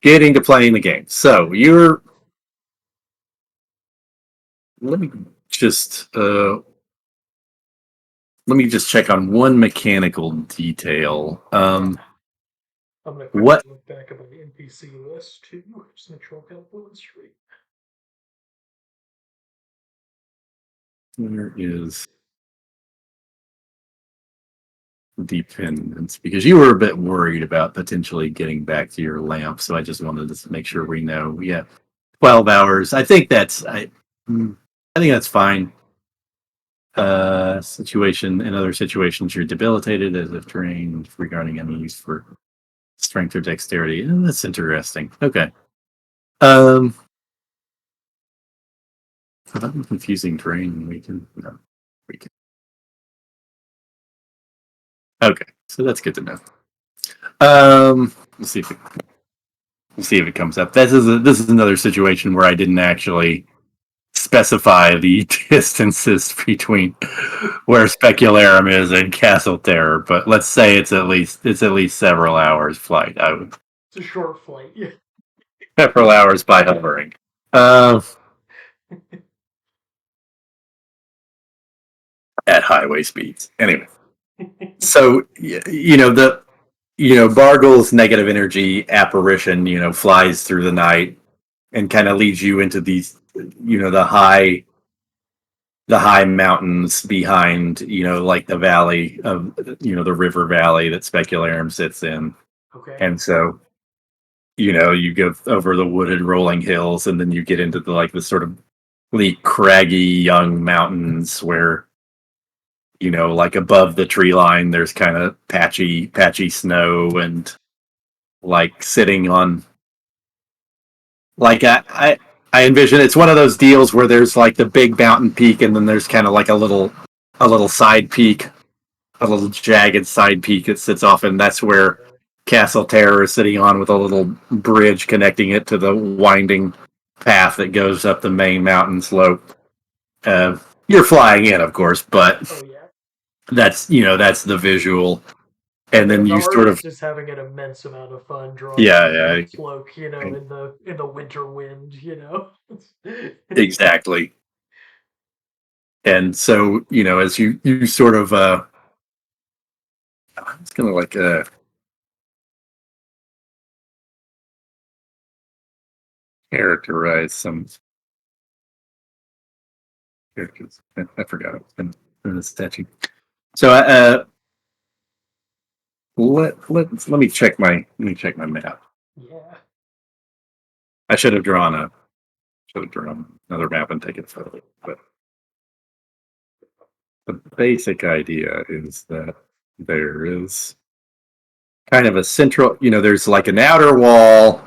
getting to playing the game. So you're. Let me just check on one mechanical detail. I'm gonna quickly What look back at my NPC list too. Just make sure I've got one straight. there is dependence, because you were a bit worried about potentially getting back to your lamp, so I just wanted to make sure we know. Yeah, 12 hours. I think that's fine. Situation in other situations, you're debilitated as if trained regarding any use for strength or dexterity. That's interesting. Okay. Um, Without confusing terrain, we can. Okay, so that's good to know. Let's see if it comes up. This is another situation where I didn't actually specify the distances between where Specularum is and Castle Terror, but let's say it's at least several hours flight. It's a short flight. Yeah. Several hours by hovering. At highway speeds. Anyway, so Bargle's negative energy apparition, flies through the night and kind of leads you into these, the high mountains behind, like the valley of, the river valley that Specularum sits in. Okay. And so, you go over the wooded rolling hills, and then you get into the sort of craggy young mountains where, like above the tree line, there's kind of patchy snow, and like sitting on, like I envision it's one of those deals where there's like the big mountain peak, and then there's kind of like a little side peak, a little jagged side peak that sits off, and that's where Castle Terror is sitting on, with a little bridge connecting it to the winding path that goes up the main mountain slope. You're flying in, of course, but that's the visual. And then you sort of just having an immense amount of fun drawing the cloak, in the winter wind, Exactly. And so, as you sort of it's gonna like characterize some characters. I forgot it. In the statue. So let me check my map. Yeah. I should have drawn another map and taken a photo. But the basic idea is that there is kind of a central, there's like an outer wall,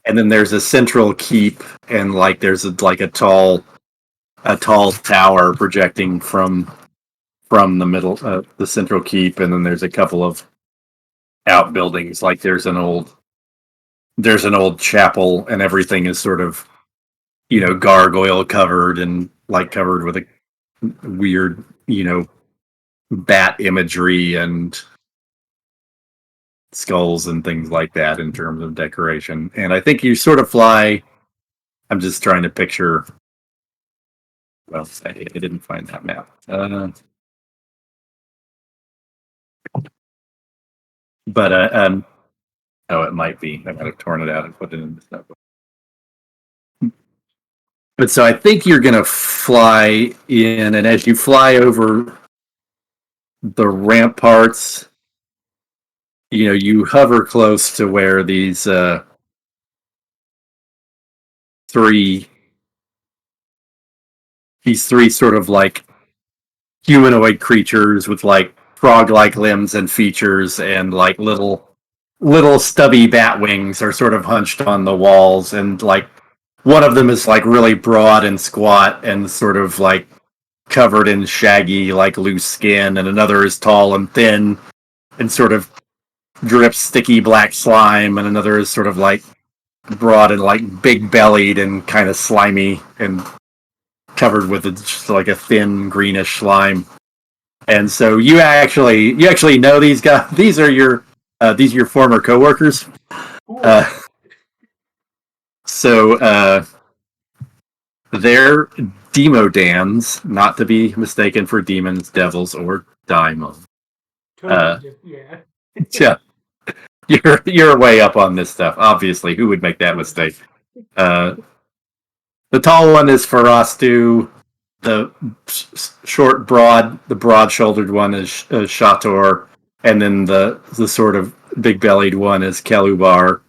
and then there's a central keep, and like there's a tall tower projecting from the middle, the central keep, and then there's a couple of outbuildings. Like there's an old chapel, and everything is sort of gargoyle covered, and like covered with a weird bat imagery and skulls and things like that in terms of decoration. And I think you sort of fly. I'm just trying to picture. Well, I didn't find that map. But oh, it might be. I might have torn it out and put it in this notebook. But so I think you're going to fly in, and as you fly over the ramparts, you hover close to where these three sort of like humanoid creatures with like frog-like limbs and features, and like little stubby bat wings are sort of hunched on the walls, and like one of them is like really broad and squat and sort of like covered in shaggy, like loose skin, and another is tall and thin and sort of drips sticky black slime, and another is sort of like broad and like big bellied and kind of slimy and covered with just like a thin greenish slime. And so you actually know these guys. These are your former coworkers. So they're demodans, not to be mistaken for demons, devils, or daimons. Totally different. Yeah. Yeah, you're way up on this stuff. Obviously, who would make that mistake? The tall one is Farastu. The the broad-shouldered one is Shator, and then the sort of big-bellied one is Kelubar.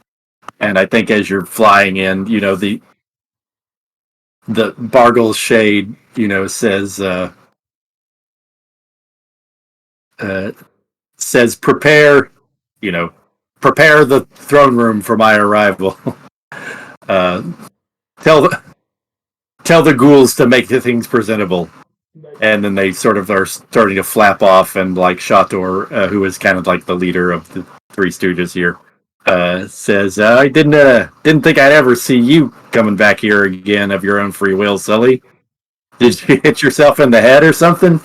And I think as you're flying in, the Bargle's shade, says says prepare the throne room for my arrival. uh, tell the ghouls to make the things presentable. And then they sort of are starting to flap off, and like Shator, who is kind of like the leader of the Three Stooges here, says, "I didn't think I'd ever see you coming back here again of your own free will, Sully. Did you hit yourself in the head or something?"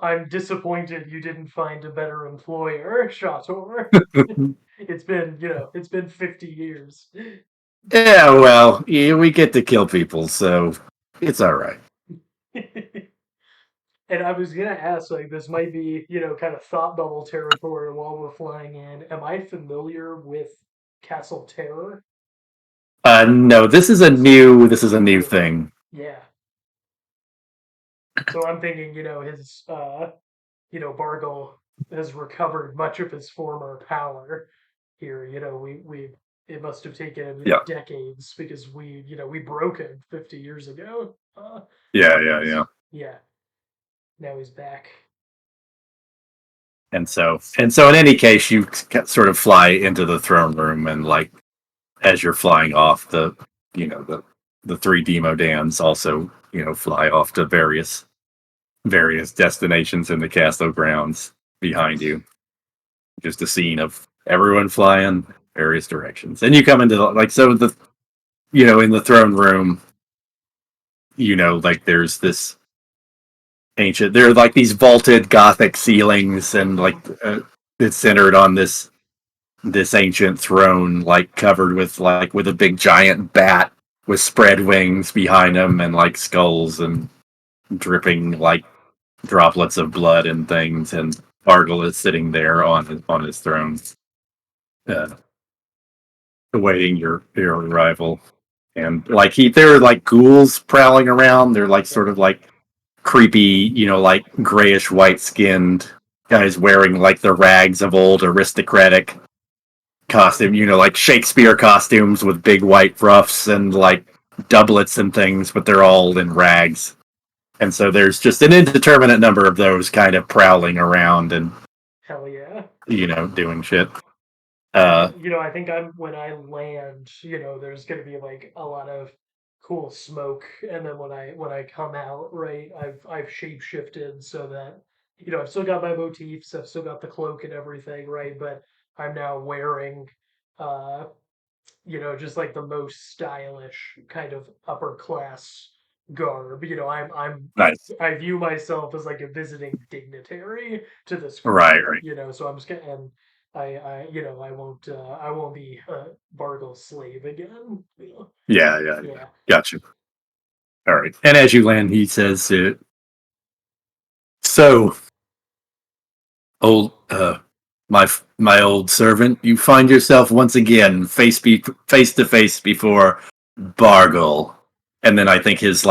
I'm disappointed you didn't find a better employer, Shator. It's been 50 years. Yeah, well, we get to kill people, so it's all right. And I was gonna ask, like, this might be, kind of thought bubble territory while we're flying in. Am I familiar with Castle Terror? No, this is a new thing. Yeah. So I'm thinking, his, Bargle has recovered much of his former power here. It must have taken him Yeah. decades because we broke him 50 years ago. Yeah. Yeah. Now he's back. And so in any case, you sort of fly into the throne room, and like as you're flying off, the three demodans also fly off to various destinations in the castle grounds behind you. Just a scene of everyone flying various directions, and you come into in the throne room. Like there's this ancient. There are like these vaulted Gothic ceilings, and like it's centered on this ancient throne, like covered with a big giant bat with spread wings behind him, and like skulls and dripping like droplets of blood and things. And Bargle is sitting there on his throne, uh, awaiting your arrival. And like there are like ghouls prowling around. They're like sort of like creepy, like grayish white skinned guys wearing like the rags of old aristocratic costume, like Shakespeare costumes with big white ruffs and like doublets and things, but they're all in rags. And so there's just an indeterminate number of those kind of prowling around and Hell yeah. Doing shit. I think when I land, there's gonna be like a lot of cool smoke, and then when I come out, right, I've shape shifted so that I've still got my motifs, I've still got the cloak and everything, right, but I'm now wearing uh just like the most stylish kind of upper class garb. Nice. I view myself as like a visiting dignitary to this group. Right. So I'm just gonna and I won't be a Bargle's slave again. Yeah. Gotcha. All right. And as you land, he says, "So, old my old servant, you find yourself once again face to face before Bargle." And then I think his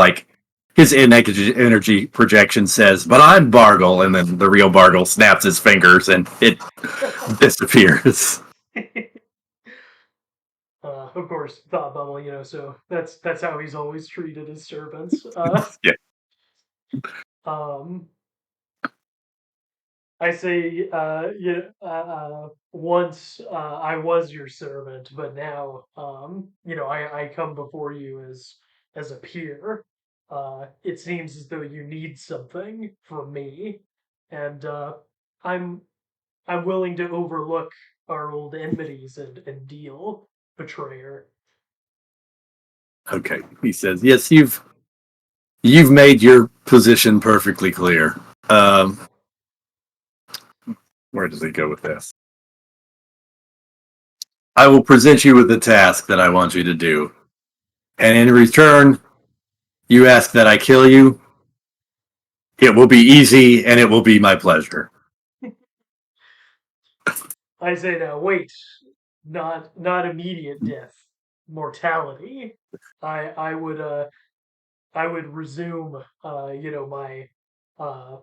energy projection says, "But I'm Bargle," and then the real Bargle snaps his fingers and it disappears. Of course, thought bubble. So that's how he's always treated his servants. Yeah. Um, I say, once I was your servant, but now, I come before you as a peer. It seems as though you need something from me, and I'm I'm willing to overlook our old enmities and deal, betrayer. Okay. He says, "Yes, you've made your position perfectly clear." Where does he go with this? I will present you with the task that I want you to do. And in return, you ask that I kill you. It will be easy and it will be my pleasure. I say now, wait, not immediate death, mortality. I would I would resume my uh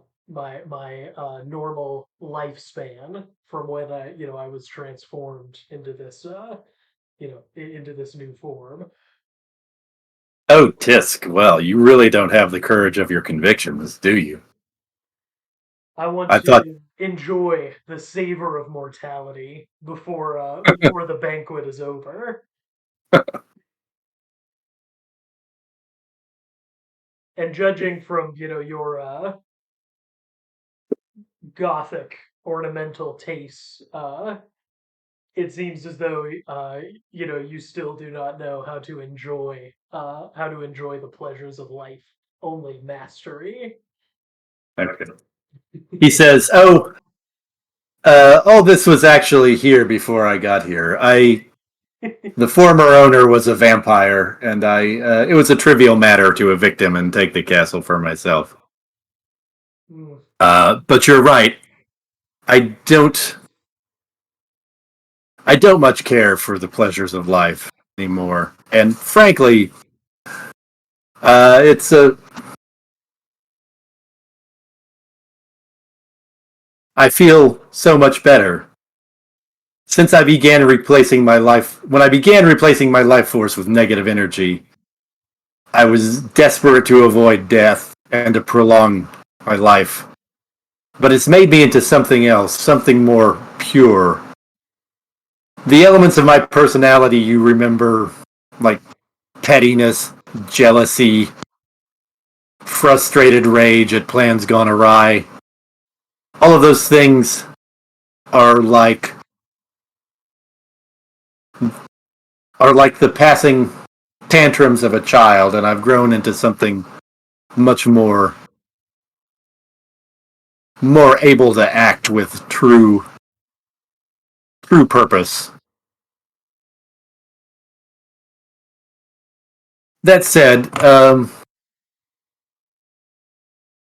normal lifespan from when I was transformed into this into this new form. Oh, Tisk, well, you really don't have the courage of your convictions, do you? I want I thought, to enjoy the savor of mortality before the banquet is over. And judging from your gothic ornamental tastes, it seems as though you still do not know how to enjoy the pleasures of life. Only mastery. okay. He says, "Oh, all this was actually here before I got here. The former owner was a vampire, and it was a trivial matter to evict him and take the castle for myself. Mm. But you're right. I don't, I don't much care for the pleasures of life anymore. And frankly, it's a. I feel so much better since I began replacing my life. When I began replacing my life force with negative energy, I was desperate to avoid death and to prolong my life. But it's made me into something else, something more pure. The elements of my personality you remember, like pettiness, jealousy, frustrated rage at plans gone awry, all of those things are like the passing tantrums of a child, and I've grown into something much more able to act with true purpose. That said,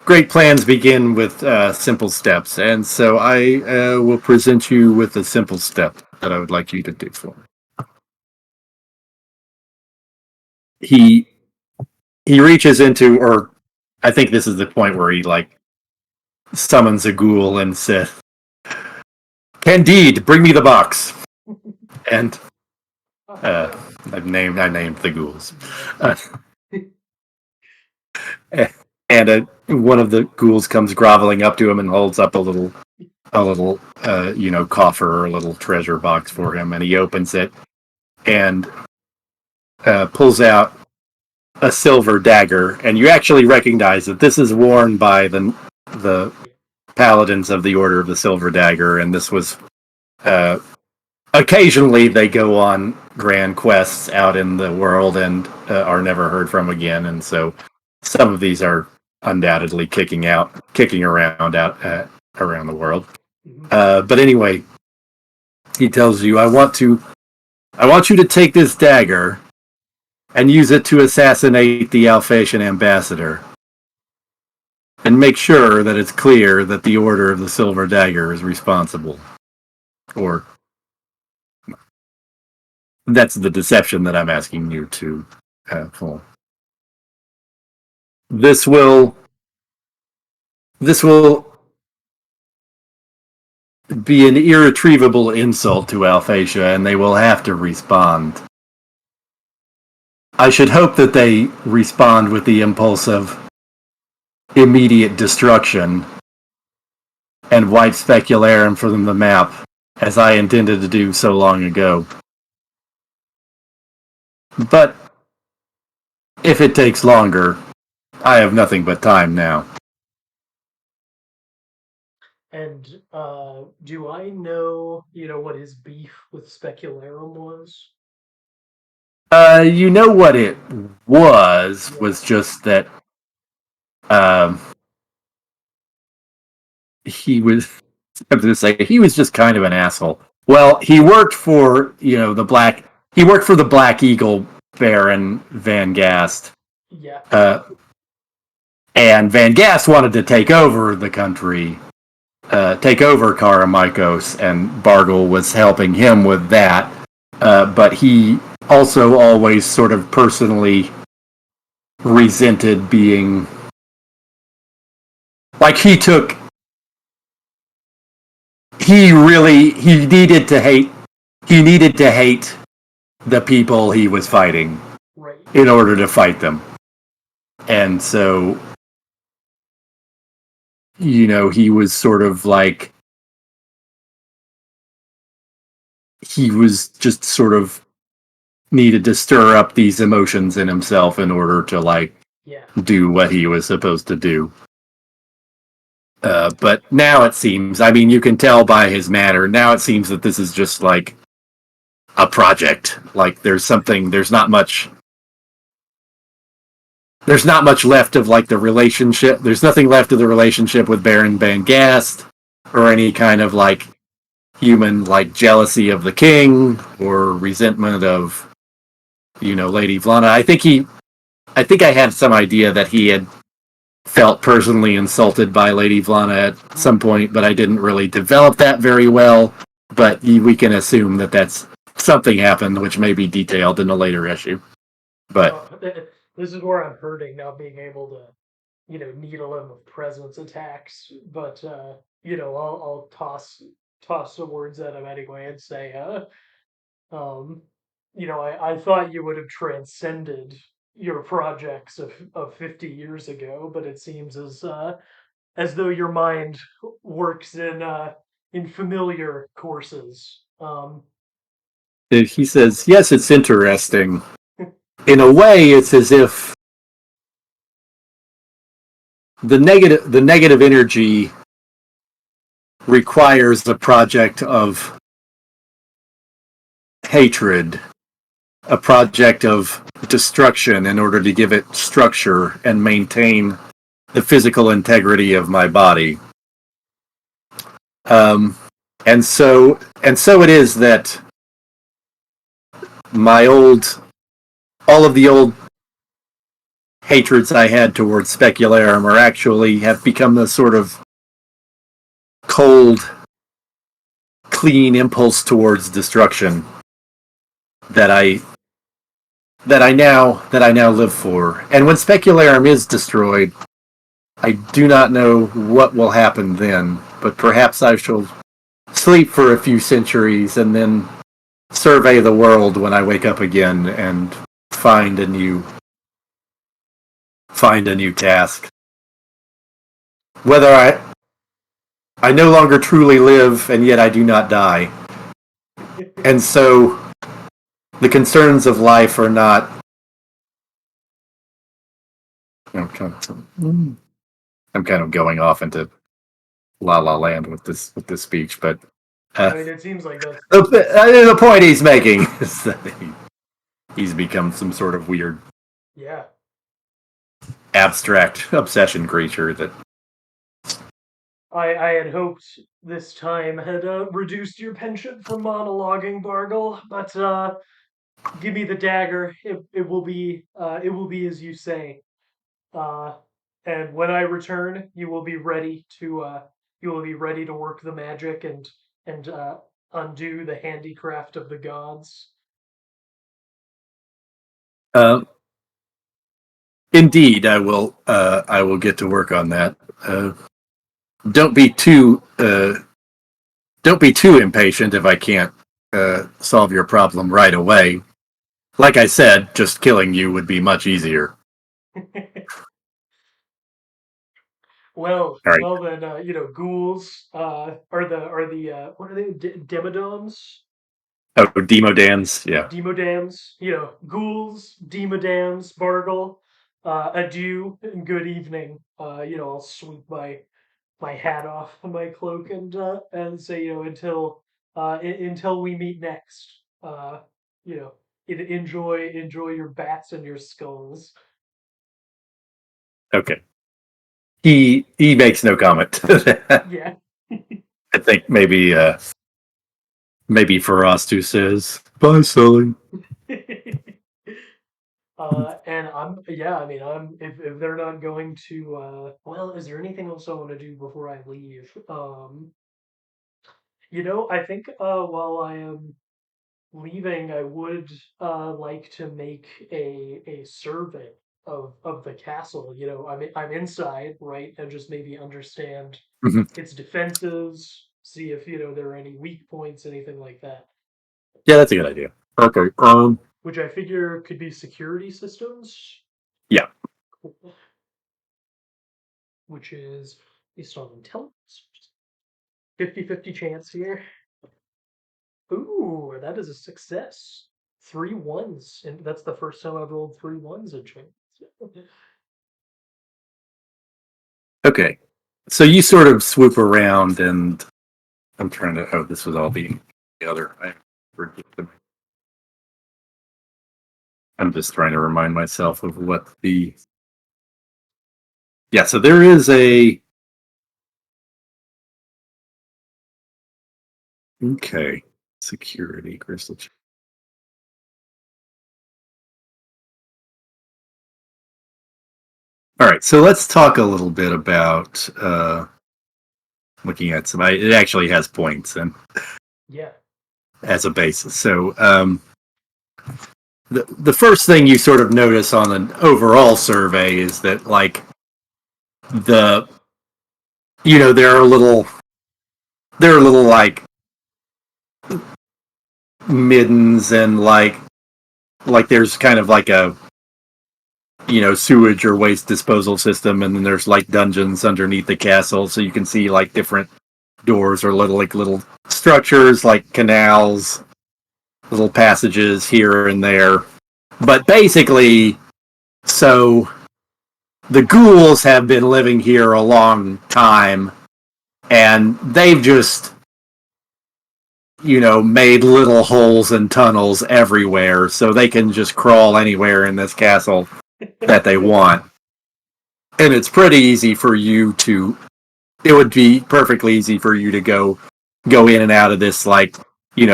great plans begin with simple steps, and so I will present you with a simple step that I would like you to do for me. He he reaches into, or I think this is the point where he like summons a ghoul and says, "Candide, bring me the box." And I named the ghouls. Uh, and one of the ghouls comes groveling up to him and holds up a little coffer or a little treasure box for him, and he opens it and pulls out a silver dagger, and you actually recognize that this is worn by the paladins of the Order of the Silver Dagger, and this was uh, occasionally they go on grand quests out in the world and are never heard from again, and so some of these are undoubtedly kicking around around the world. But anyway, he tells you, I want you to take this dagger and use it to assassinate the Alphatian ambassador. And make sure that it's clear that the Order of the Silver Dagger is responsible. Or that's the deception that I'm asking you to pull. This will be an irretrievable insult to Alphatia, and they will have to respond. I should hope that they respond with the impulse of immediate destruction and wipe Specularum from the map, as I intended to do so long ago. But if it takes longer, I have nothing but time now. And do I know what his beef with Specularum was? You know what it was just that um, he was, I was going to say, he was just kind of an asshole. Well, he worked for the Black. He worked for the Black Eagle Baron Van Gast, Yeah. and Van Gast wanted to take over the country, take over Karameikos, and Bargle was helping him with that. But he also always sort of personally resented being like he needed to hate the people he was fighting Right. in order to fight them. And so, he was sort of like, he was just sort of needed to stir up these emotions in himself in order to do what he was supposed to do. But now it seems, I mean, you can tell by his manner, now it seems that this is just like a project. Like there's not much left of like the relationship. There's nothing left of the relationship with Baron Van Gast or any kind of like human like jealousy of the king or resentment of Lady Vlana. I think I had some idea that he had felt personally insulted by Lady Vlana at some point, but I didn't really develop that very well. But we can assume that that's something happened, which may be detailed in a later issue. But this is where I'm hurting, not being able to, needle him with presence attacks. But I'll toss some words at him anyway and say, um, I thought you would have transcended your projects of 50 years ago, but it seems as though your mind works in familiar courses. he says, yes, it's interesting. In a way, it's as if the negative energy requires a project of hatred, a project of destruction in order to give it structure and maintain the physical integrity of my body. And so it is that all of the old hatreds I had towards Specularum have become the sort of cold, clean impulse towards destruction that I now live for. And when Specularum is destroyed, I do not know what will happen then, but perhaps I shall sleep for a few centuries and then survey the world when I wake up again and find a new task. Whether I no longer truly live, and yet I do not die. And so the concerns of life are not. I'm kind of going off into La La Land with this speech, but I mean, it seems like that's the point he's making is that he's become some sort of weird, abstract obsession creature that. I had hoped this time had reduced your penchant for monologuing, Bargle, but give me the dagger. It will be as you say. Uh, and when I return, you will be ready to work the magic and undo the handicraft of the gods. Indeed, I will. I will get to work on that. Don't be too impatient if I can't solve your problem right away. Like I said, just killing you would be much easier. Well, All right. well then, ghouls are the what are they? Demodoms? Oh, Demodans, yeah. Demodams, ghouls, demodams, Bargle, adieu and good evening. I'll sweep my hat off my cloak and say, until we meet next. You know, enjoy your bats and your skulls. Okay. He makes no comment. Yeah. I think maybe Maybe Frost who says, "Bye, Sully." And I mean, if they're not going to, well, is there anything else I want to do before I leave? I think while I am leaving, I would like to make a survey of the castle. I'm inside, right, and just maybe understand Mhm. its defenses, see if there are any weak points, anything like that. Yeah, that's a good idea. Okay. Which I figure could be security systems. Yeah. Cool. Which is based on intelligence. 50-50 chance here. Ooh, that is a success. 3 1s, and that's the first time I've rolled 3 1s in chance. Okay. So you sort of swoop around, and I'm trying to. Oh, this was all the other. I'm just trying to remind myself of what the. Yeah, so there is a. Okay. Security crystal. All right, so let's talk a little bit about looking at some. It actually has points and Yeah. as a basis. So the first thing you sort of notice on an overall survey is that like the there are little like middens and like there's kind of like a sewage or waste disposal system, and then there's like dungeons underneath the castle, so you can see like different doors or little structures like canals, little passages here and there. But basically, so the ghouls have been living here a long time, and they've just made little holes and tunnels everywhere so they can just crawl anywhere in this castle that they want. And it's pretty easy for you to it would be perfectly easy for you to go in and out of this like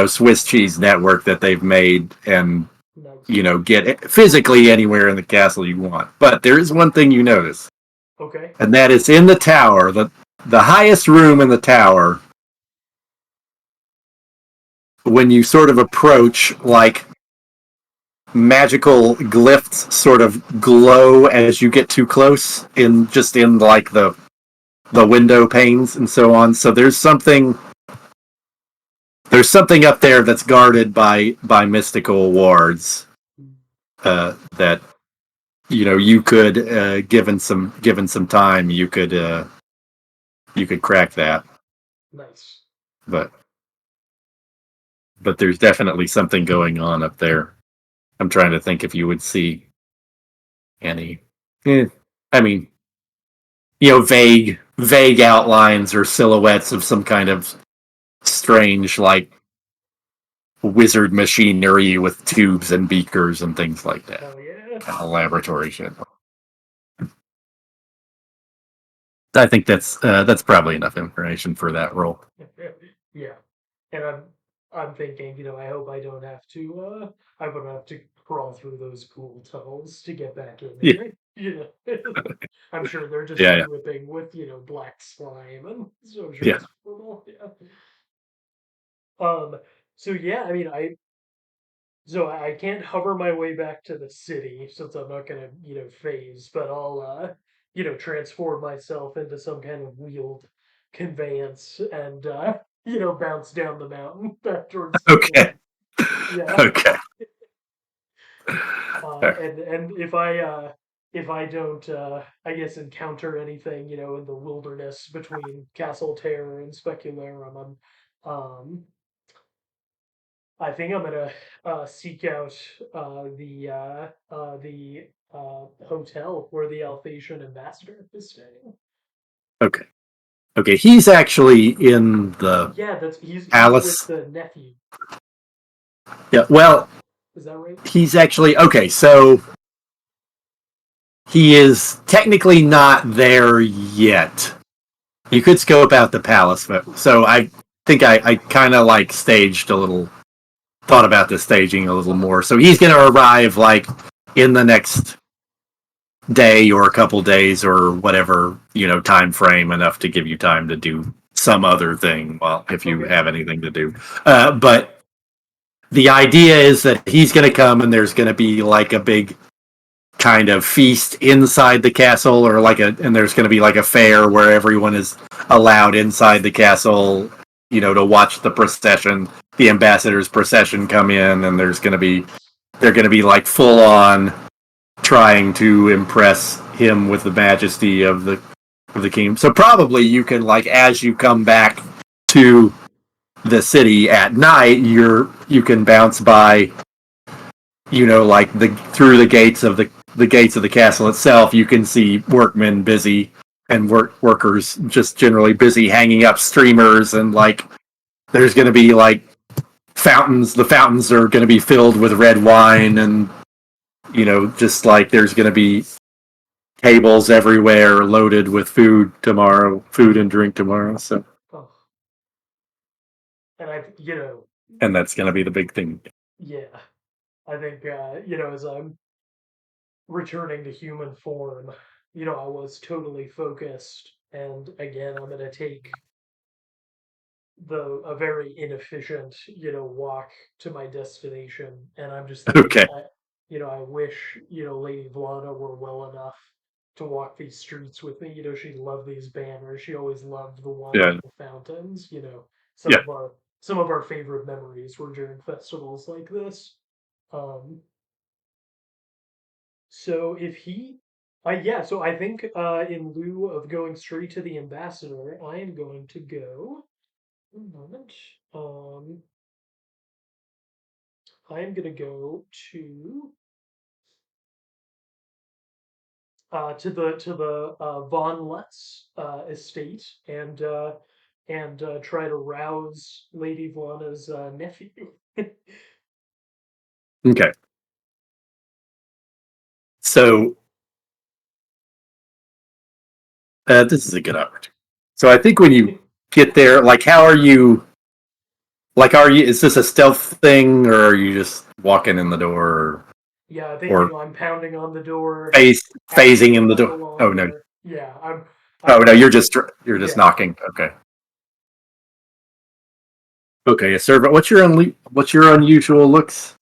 Swiss cheese network that they've made, and Nice. get physically anywhere in the castle you want. But there is one thing you notice, Okay. and that is in the tower, the highest room in the tower. When you sort of approach, like magical glyphs sort of glow as you get too close in like the window panes and so on. So there's something up there that's guarded by mystical wards that you could given some time you could crack that. Nice. But there's definitely something going on up there. I'm trying to think if you would see any. I mean, vague outlines or silhouettes of some kind of strange, like wizard machinery with tubes and beakers and things like that. Hell yeah. Kind of laboratory shit. I think that's probably enough information for that role. Yeah. And I'm thinking, I hope I don't have to crawl through those cool tunnels to get back in Yeah, there. I'm sure they're just yeah, dripping with, black slime, and so I'm sure yeah. it's horrible. Yeah. Um, so yeah, I mean, I can't hover my way back to the city since I'm not gonna, phase, but I'll, transform myself into some kind of wheeled conveyance and, bounce down the mountain back towards the Okay, city. Yeah. okay. And if I don't, I guess, encounter anything, in the wilderness between Castle Terror and Specularum, um, I think I'm gonna seek out the hotel where the Alphasian ambassador is staying. Okay, okay. He's actually in the Yeah, he's with palace. the nephew. Yeah. Well, Is that right? he's actually okay. So he is technically not there yet. You could scope out the palace, but so think I kind of like staged a little, thought about the staging a little more. So he's going to arrive like in the next day or a couple days or whatever, time frame, enough to give you time to do some other thing. Well, if you have anything to do, but the idea is that he's going to come and there's going to be like a big kind of feast inside the castle, or and there's going to be like a fair where everyone is allowed inside the castle, to watch the procession, the ambassador's procession come in, and they're going to be like full on trying to impress him with the majesty of the kingdom. So probably you can, like, as you come back to the city at night, you can bounce by, like through the gates of the castle itself. You can see workmen busy and workers just generally busy hanging up streamers, and like there's going to be like fountains. The fountains are going to be filled with red wine, and just like there's going to be tables everywhere loaded with food and drink tomorrow. So, and and that's going to be the big thing. Yeah, I think as I'm returning to human form, I was totally focused, and again, I'm gonna take a very inefficient, walk to my destination, and I'm just thinking, okay. I wish, Lady Vlada were well enough to walk these streets with me. She loved these banners. She always loved the wine and the fountains. Some of our favorite memories were during festivals like this. So if he, so I think in lieu of going straight to the ambassador, I am going to go. One moment. I am going to go to the Von Lutz estate and try to rouse Lady Vlana's nephew. Okay. So this is a good opportunity. So I think when you get there, like, how are you? Like, is this a stealth thing, or are you just walking in the door? Yeah, I think I'm pounding on the door, phasing in the door. Oh no. Yeah, Oh no, you're just knocking. Okay. Okay, a servant. What's your unusual looks?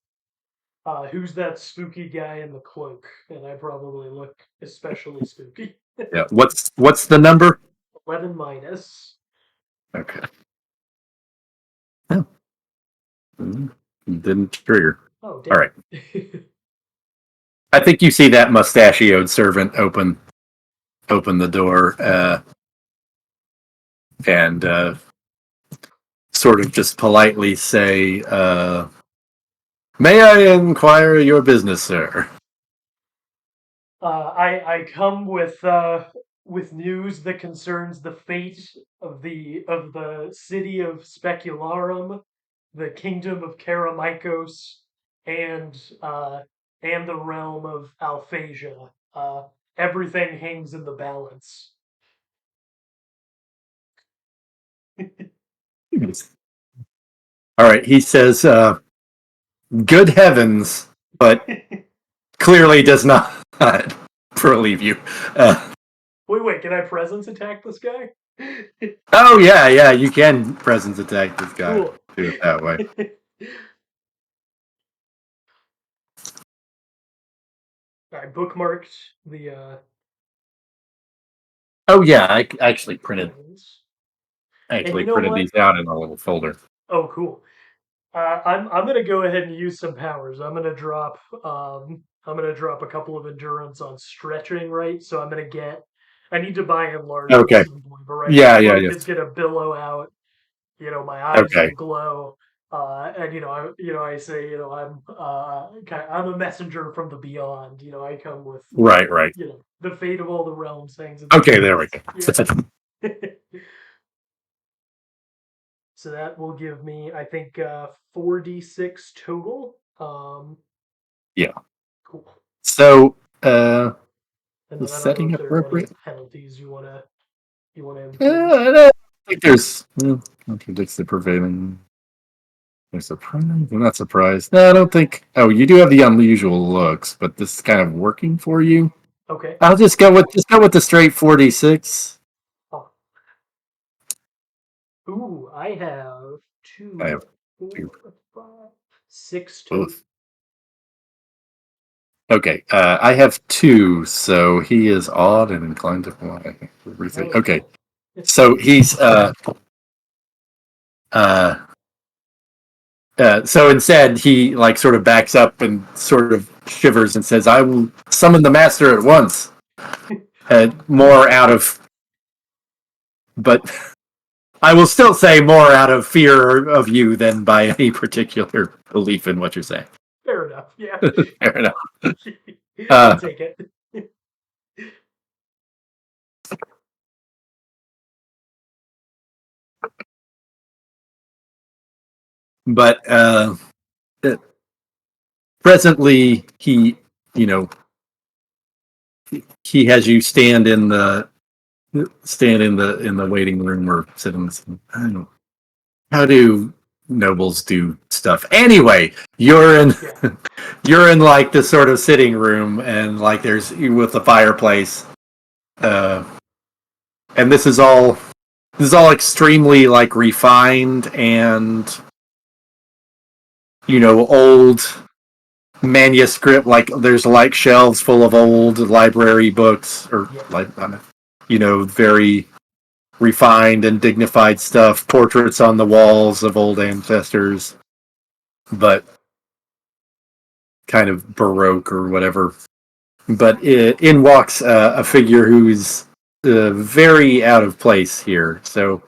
Who's that spooky guy in the cloak? And I probably look especially spooky. Yeah. What's the number? 11 minus. Okay. Oh. Didn't trigger. Oh, damn. All right. I think you see that mustachioed servant open the door and sort of just politely say, "May I inquire your business, sir?" I come with news that concerns the fate of the city of Specularum, the kingdom of Karameikos, and the realm of Alphasia. Everything hangs in the balance. All right, he says, "Good heavens," but clearly does not relieve you. Wait, can I presence attack this guy? Oh yeah, you can presence attack this guy. Cool. Do it that way. I bookmarked the. Oh yeah, I actually printed. These out in a little folder. Oh, cool. I'm gonna go ahead and use some powers. I'm gonna drop a couple of endurance on stretching, right? So I need to by and large at some point, but right, it's gonna billow out. My eyes will glow, and I say, I'm a messenger from the beyond. I come with right. The fate of all the realms hangs. Okay, there we go. Yeah. So that will give me, I think, 4d6 total. Yeah. Cool. So, and the setting appropriate penalties you wanna. I don't think there's. Contradicts the prevailing. They're surprised. I'm not surprised. No, I don't think. Oh, you do have the unusual looks, but this is kind of working for you. Okay. I'll just go with the straight 46. Oh. Ooh, I have I two, have two, four, five, 6, 2. both. Okay, I have 2, so he is odd and inclined to fly. Hell Okay, yeah. so he's uh, so instead he like sort of backs up and sort of shivers and says, "I will summon the master at once." More out of, but I will still say more out of fear of you than by any particular belief in what you're saying. Fair enough. Yeah. Fair enough. I'll take it. But presently, you know, he has you stand in the waiting room or sit in the, I don't know. How do nobles do stuff? Anyway, you're in Yeah. you're in like this sort of sitting room, and like there's with the fireplace, uh, and this is all extremely like refined and old manuscript. Like there's like shelves full of old library books or like very refined and dignified stuff, portraits on the walls of old ancestors, but kind of Baroque or whatever. But in walks a figure who's very out of place here. So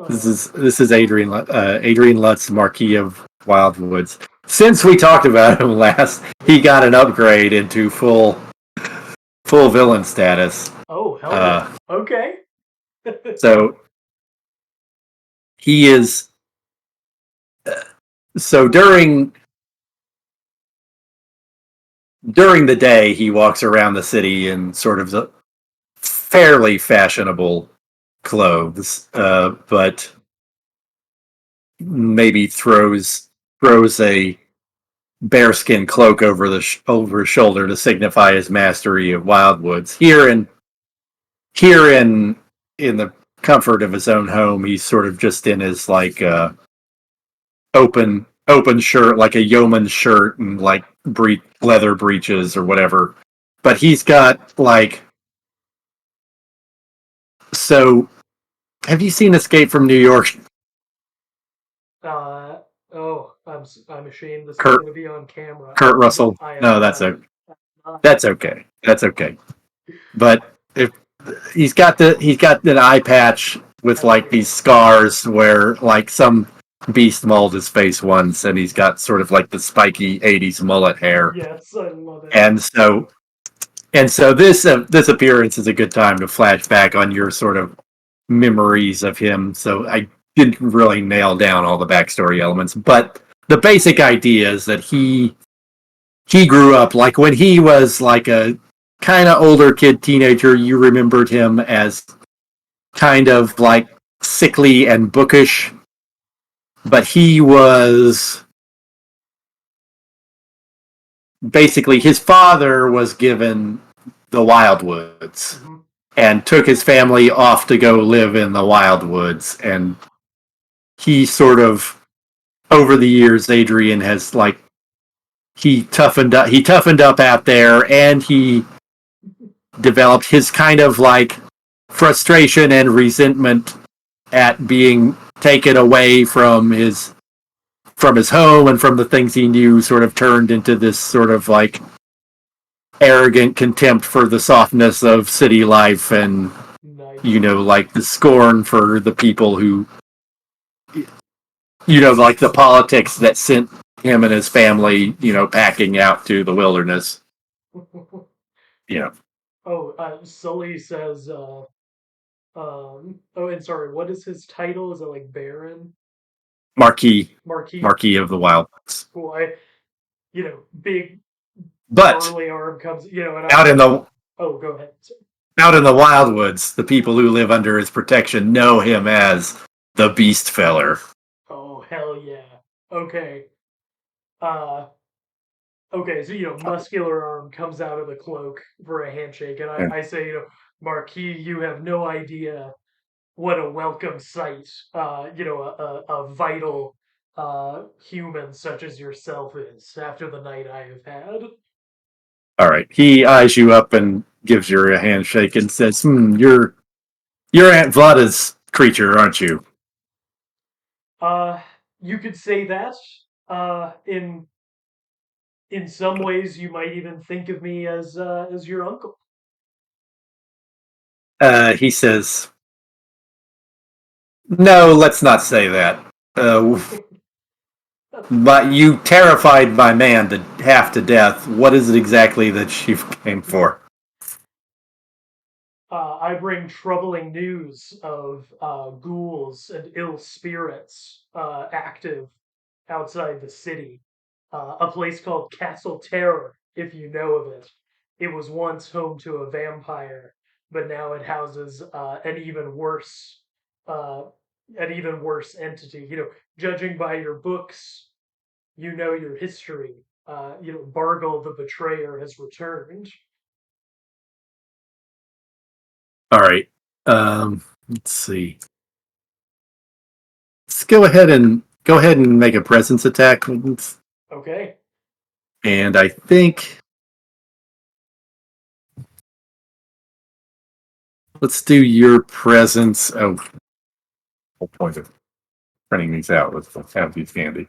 this Oh. is Adrian Lutz, Marquis of Wildwoods. Since we talked about him last, he got an upgrade into full villain status. Oh, hell yeah. Okay. So he is. So during the day, he walks around the city in sort of the fairly fashionable clothes, but maybe throws a bearskin cloak over over his shoulder to signify his mastery of Wildwoods. Here in the comfort of his own home, he's sort of just in his like open shirt, like a yeoman's shirt, and like leather breeches or whatever. But he's got like so. Have you seen Escape from New York? Oh, I'm ashamed this is Kurt going to be on camera. Kurt Russell. I have No, that's not. okay. That's okay. That's okay. But if he's got an eye patch with like these scars where like some beast mauled his face once, and he's got sort of like the spiky '80s mullet hair, Yes, I love it. and so this appearance is a good time to flash back on your sort of memories of him. So I didn't really nail down all the backstory elements, but the basic idea is that he grew up like when he was like a kind of older kid teenager. You remembered him as kind of like sickly and bookish, but he was basically his father was given the Wildwoods Mm-hmm. and took his family off to go live in the Wildwoods, and he sort of over the years Adrian has like he toughened up out there, and he developed his kind of like frustration and resentment at being taken away from his home and from the things he knew, sort of turned into this sort of like arrogant contempt for the softness of city life, and Nice. like the scorn for the people who like the politics that sent him and his family packing out to the wilderness. you know Oh, Sully says, oh, and sorry, what is his title? Is it like Baron? Marquis Marquis? Marquis of the Wildlands. Cool. Big But burly arm comes, and out in the oh, go ahead. Sorry. Wildwoods, the people who live under his protection know him as the Beast Feller. Oh hell yeah. Okay. Uh okay, so muscular arm comes out of the cloak for a handshake, and I say, Marquis, you have no idea what a welcome sight, a vital human such as yourself is after the night I have had. All right. He eyes you up and gives you a handshake and says, you're Aunt Vlada's creature, aren't you?" Uh, you could say that. In some ways, you might even think of me as your uncle. He says, "No, let's not say that. Uh, but you terrified my man to half to death. What is it exactly that you came for?" I bring troubling news of ghouls and ill spirits active outside the city. A place called Castle Terror, if you know of it. It was once home to a vampire, but now it houses uh, an even worse entity. Judging by your books, your history. Bargle the Betrayer has returned. All right. Let's see. Let's go ahead and make a presence attack. Okay. And I think let's do your presence. Oh, whole point of printing these out. Let's have these handy.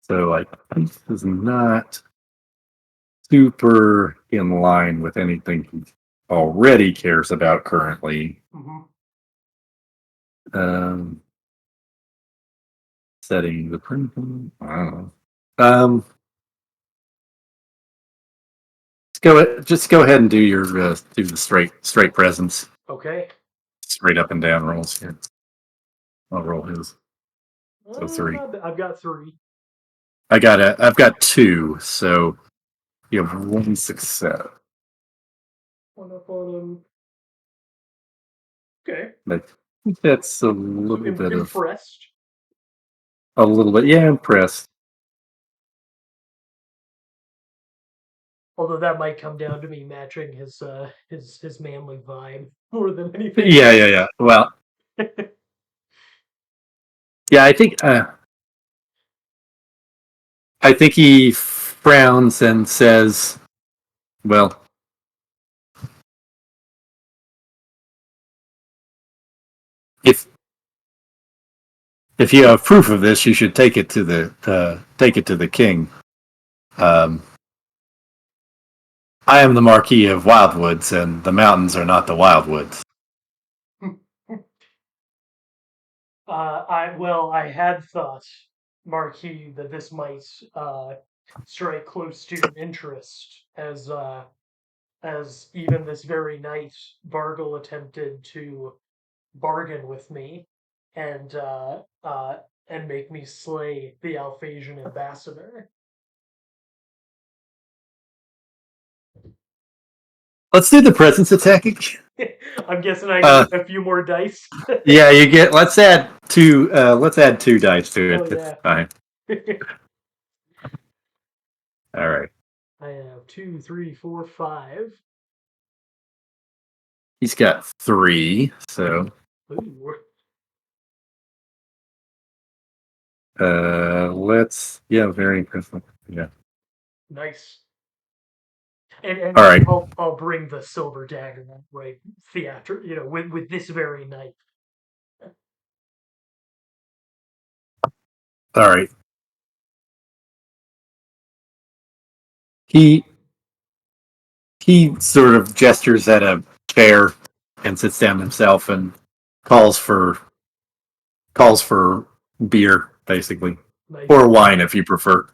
So like this is not super in line with anything he already cares about currently. Mm-hmm. Um, setting the print. I don't know. Um, just go ahead and do your do the straight presence, Okay. straight up and down rolls here. I'll roll his. So three. I've got three. I've got two, so you have one success. One up on them. Okay. But that's a little bit of Impressed. a little bit. Yeah, impressed. Although that might come down to me matching his manly vibe more than anything. Yeah. Well, yeah, I think he frowns and says, "Well, if you have proof of this, you should take it to the king. Um, I am the Marquis of Wildwoods, and the mountains are not the Wildwoods." I had thought, Marquis, that this might strike close student interest, as even this very night, Bargle attempted to bargain with me and uh, uh, and make me slay the Alphasian ambassador. Let's do the presence attacking. I'm guessing I get a few more dice. Yeah, you get. Let's add two. Let's add two dice to it. Oh yeah. Fine. All right. I have 2, 3, 4, 5. He's got three. So Ooh. let's. Yeah, very impressive. Yeah. Nice. And All right. I'll bring the silver dagger, right? Theater, with this very knife. All right. He sort of gestures at a chair and sits down himself and calls for beer, basically, Nice. or wine if you prefer.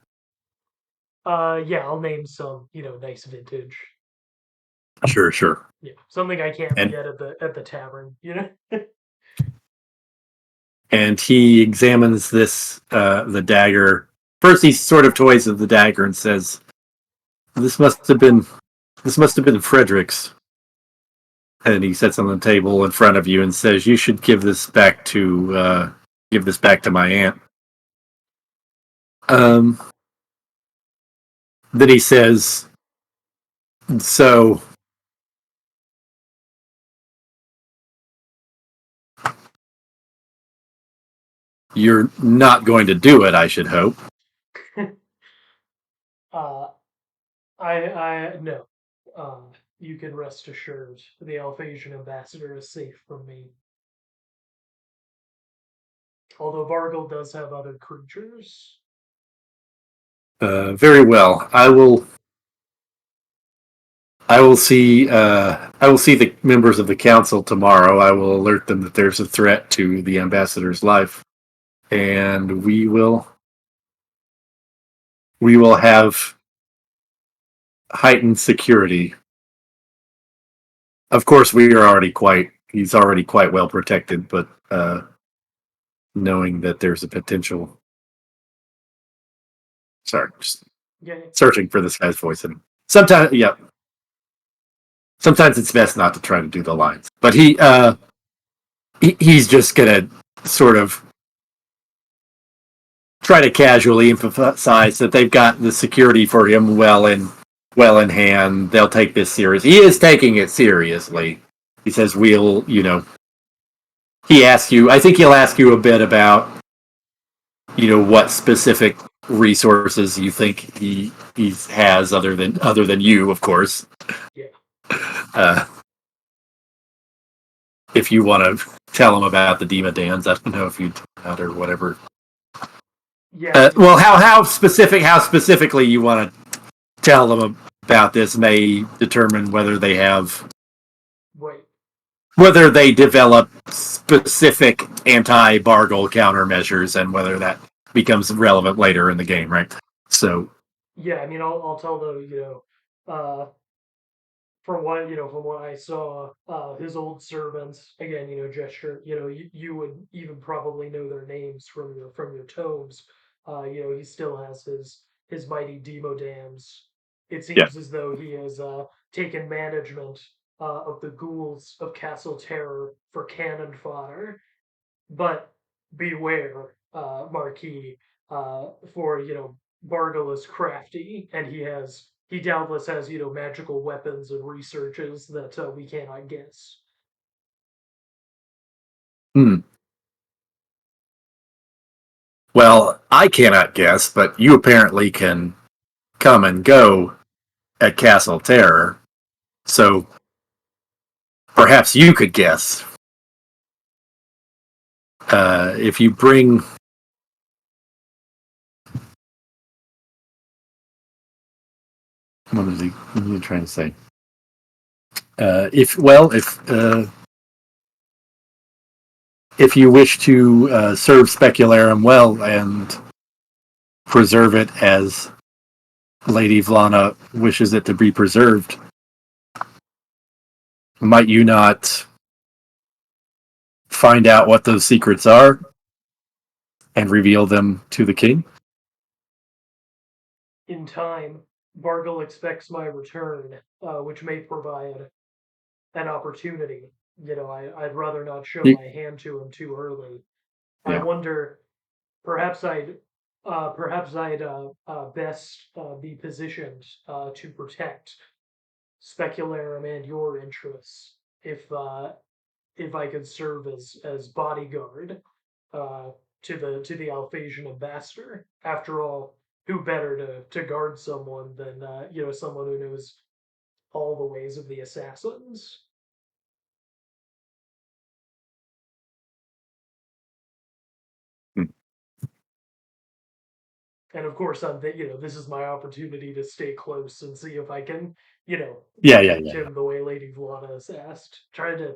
Yeah, I'll name some, nice vintage. Sure. Yeah, something I can't And get at the tavern, and he examines the dagger. First, he sort of toys with the dagger and says, "This must have been Frederick's." And he sets on the table in front of you and says, "You should give this back to my aunt." Um, then he says, "So you're not going to do it, I should hope." uh, I no. You can rest assured the Alphasian ambassador is safe from me. Although Bargle does have other creatures. Very well. I will. I will see. I will see the members of the council tomorrow. I will alert them that there's a threat to the ambassador's life, and we will. We will have heightened security. Of course, we are already quite. He's already quite well protected, but knowing that there's a potential. Sorry, just Yeah. searching for this guy's voice, and sometimes, yeah. Sometimes it's best not to try to do the lines, but he's just gonna sort of try to casually emphasize that they've got the security for him well in hand. They'll take this serious. He is taking it seriously. He says, "We'll, He asks you. I think he'll ask you a bit about, what specific resources you think he has other than you, of course. Yeah. If you want to tell him about the Demodans, I don't know if you do that or whatever. Yeah. Well, how specifically you want to tell them about this may determine whether they have, whether they develop specific anti-Bargle countermeasures and whether that becomes relevant later in the game, right? So. Yeah, I mean, I'll tell them, from what I saw, his old servants, again, gesture, you would even probably know their names from your tomes. He still has his mighty demodams. It seems as though he has taken management of the ghouls of Castle Terror for cannon fodder. But beware, Marquis, for Bargle is crafty, and he doubtless has magical weapons and researches that we cannot guess. Well, I cannot guess, but you apparently can come and go at Castle Terror, so perhaps you could guess. If you bring. What is he trying to say? If you wish to serve Specularum well and preserve it as Lady Vlana wishes it to be preserved, might you not find out what those secrets are and reveal them to the king? In time, Bargle expects my return, which may provide an opportunity. I'd rather not show my hand to him too early. Yeah. I wonder, perhaps I'd best be positioned to protect Specularum and your interests if I could serve as bodyguard to the Alphasian ambassador. After all, who better to guard someone than someone who knows all the ways of the assassins? And of course, this is my opportunity to stay close and see if I can, protect him the way Lady Vlana has asked. Trying to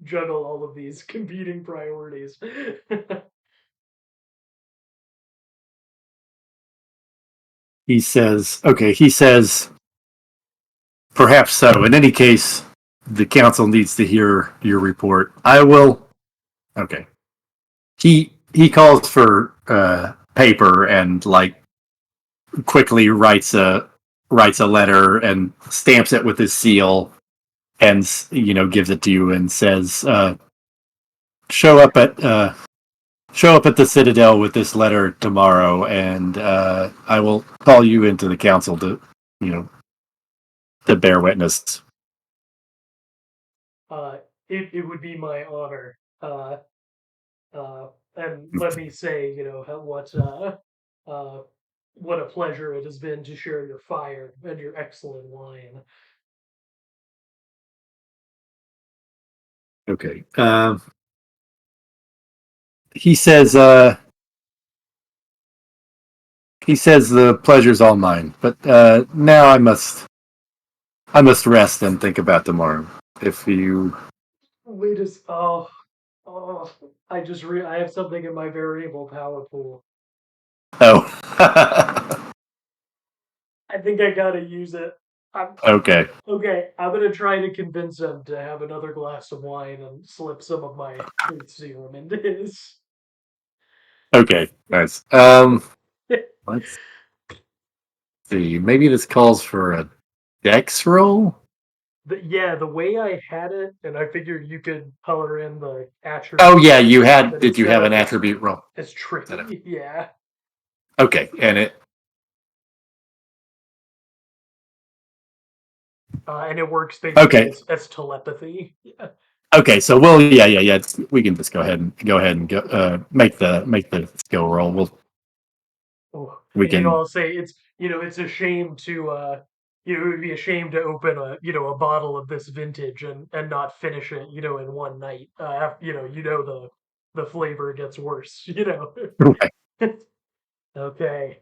juggle all of these competing priorities. He says, perhaps so. In any case, the council needs to hear your report. I will. Okay. He calls for paper and quickly writes a letter and stamps it with his seal and gives it to you and says, "Show up at the Citadel with this letter tomorrow, and I will call you into the council to bear witness." It would be my honor. And let me say, what a pleasure it has been to share your fire and your excellent wine. Okay. He says. He says the pleasure's all mine, but now I must rest and think about tomorrow. If you Wait a oh, I have something in my variable power pool. oh I think I gotta use it. okay. Okay, I'm gonna try to convince him to have another glass of wine and slip some of my truth serum into his. Okay, nice. Let's see. Maybe this calls for a dex roll. The way I had it, and I figured you could color in the attribute. Oh yeah, you had. Did you have an attribute roll? It's tricky, yeah. Okay, and it works basically okay. as telepathy. Yeah. Okay, so we can just go ahead and go make the skill roll. We can. I'll say it's a shame to it would be a shame to open a bottle of this vintage and not finish it in one night. The flavor gets worse. Right. Okay.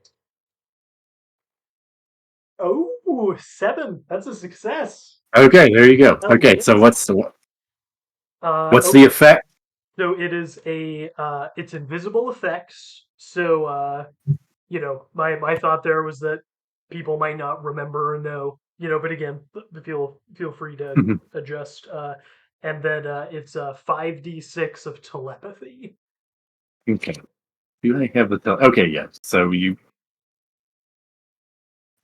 Oh, 7. That's a success. Okay, there you go. Oh, Okay, yes. so what's the Okay. effect? So it is it's invisible effects. So my thought there was that people might not remember or know, but again, feel free to Mhm. adjust. And then it's 5d6 of telepathy. Okay. Do I have the okay? Yes. So you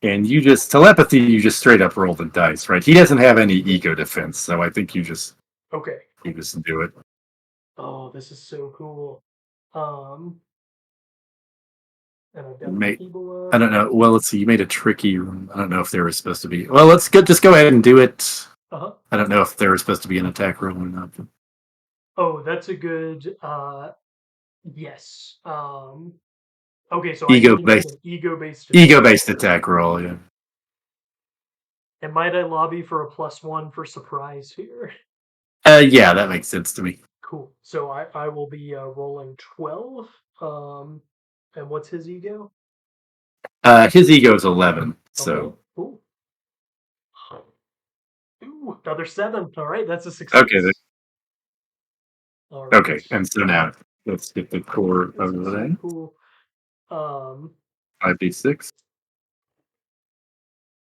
just telepathy. You just straight up roll the dice, right? He doesn't have any ego defense, so I think you just do it. Oh, this is so cool. And I've got I don't know. Well, let's see. You made a tricky. I don't know if there was supposed to be. Well, just go ahead and do it. I don't know if there was supposed to be an attack roll or not. Oh, that's a good. Yes. Okay, so ego based ego based attack roll. Yeah. And might I lobby for a +1 for surprise here? Yeah, that makes sense to me. Cool. So I will be rolling 12. And what's his ego? His ego is 11. So. Okay. Cool. Ooh, another 7. All right, that's a success. Okay. All right. Okay, and so now let's get the core over there. Cool. 5d6.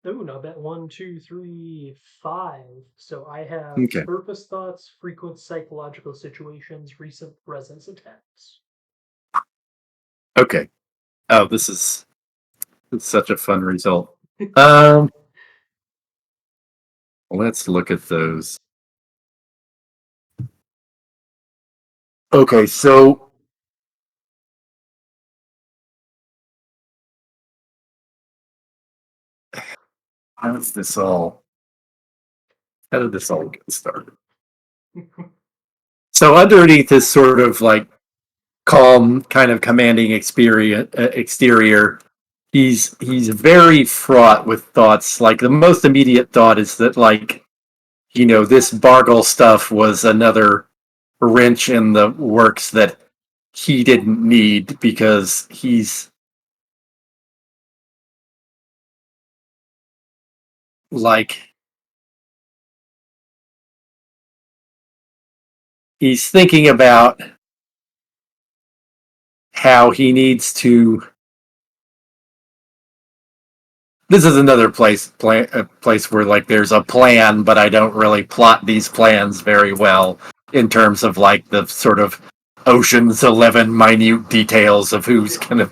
Oh, not bad. 1, 2, 3, 5. So I have Okay. purpose thoughts, frequent psychological situations, recent presence attacks. Okay. Oh, it's such a fun result. Let's look at those. Okay, so how did this all get started? So underneath this sort of like calm, kind of commanding exterior, he's very fraught with thoughts. Like the most immediate thought is that this Bargle stuff was another wrench in the works that he didn't need because he's thinking about how he needs to. This is another place where like there's a plan, but I don't really plot these plans very well in terms of like the sort of Ocean's 11 minute details of who's gonna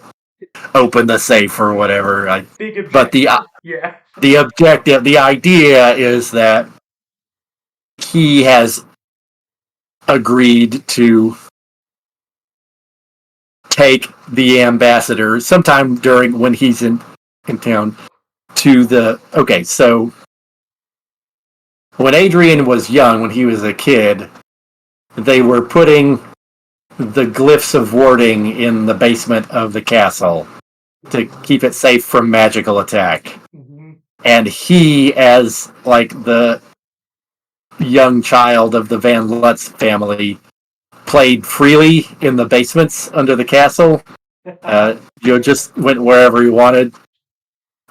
open the safe or whatever. Big objective. But the objective, the idea is that he has agreed to take the ambassador sometime during when he's in town to the okay, so when Adrian was young, when he was a kid, they were putting the glyphs of warding in the basement of the castle to keep it safe from magical attack. Mm-hmm. And he, as like the young child of the Van Lutz family, played freely in the basements under the castle. Just went wherever he wanted.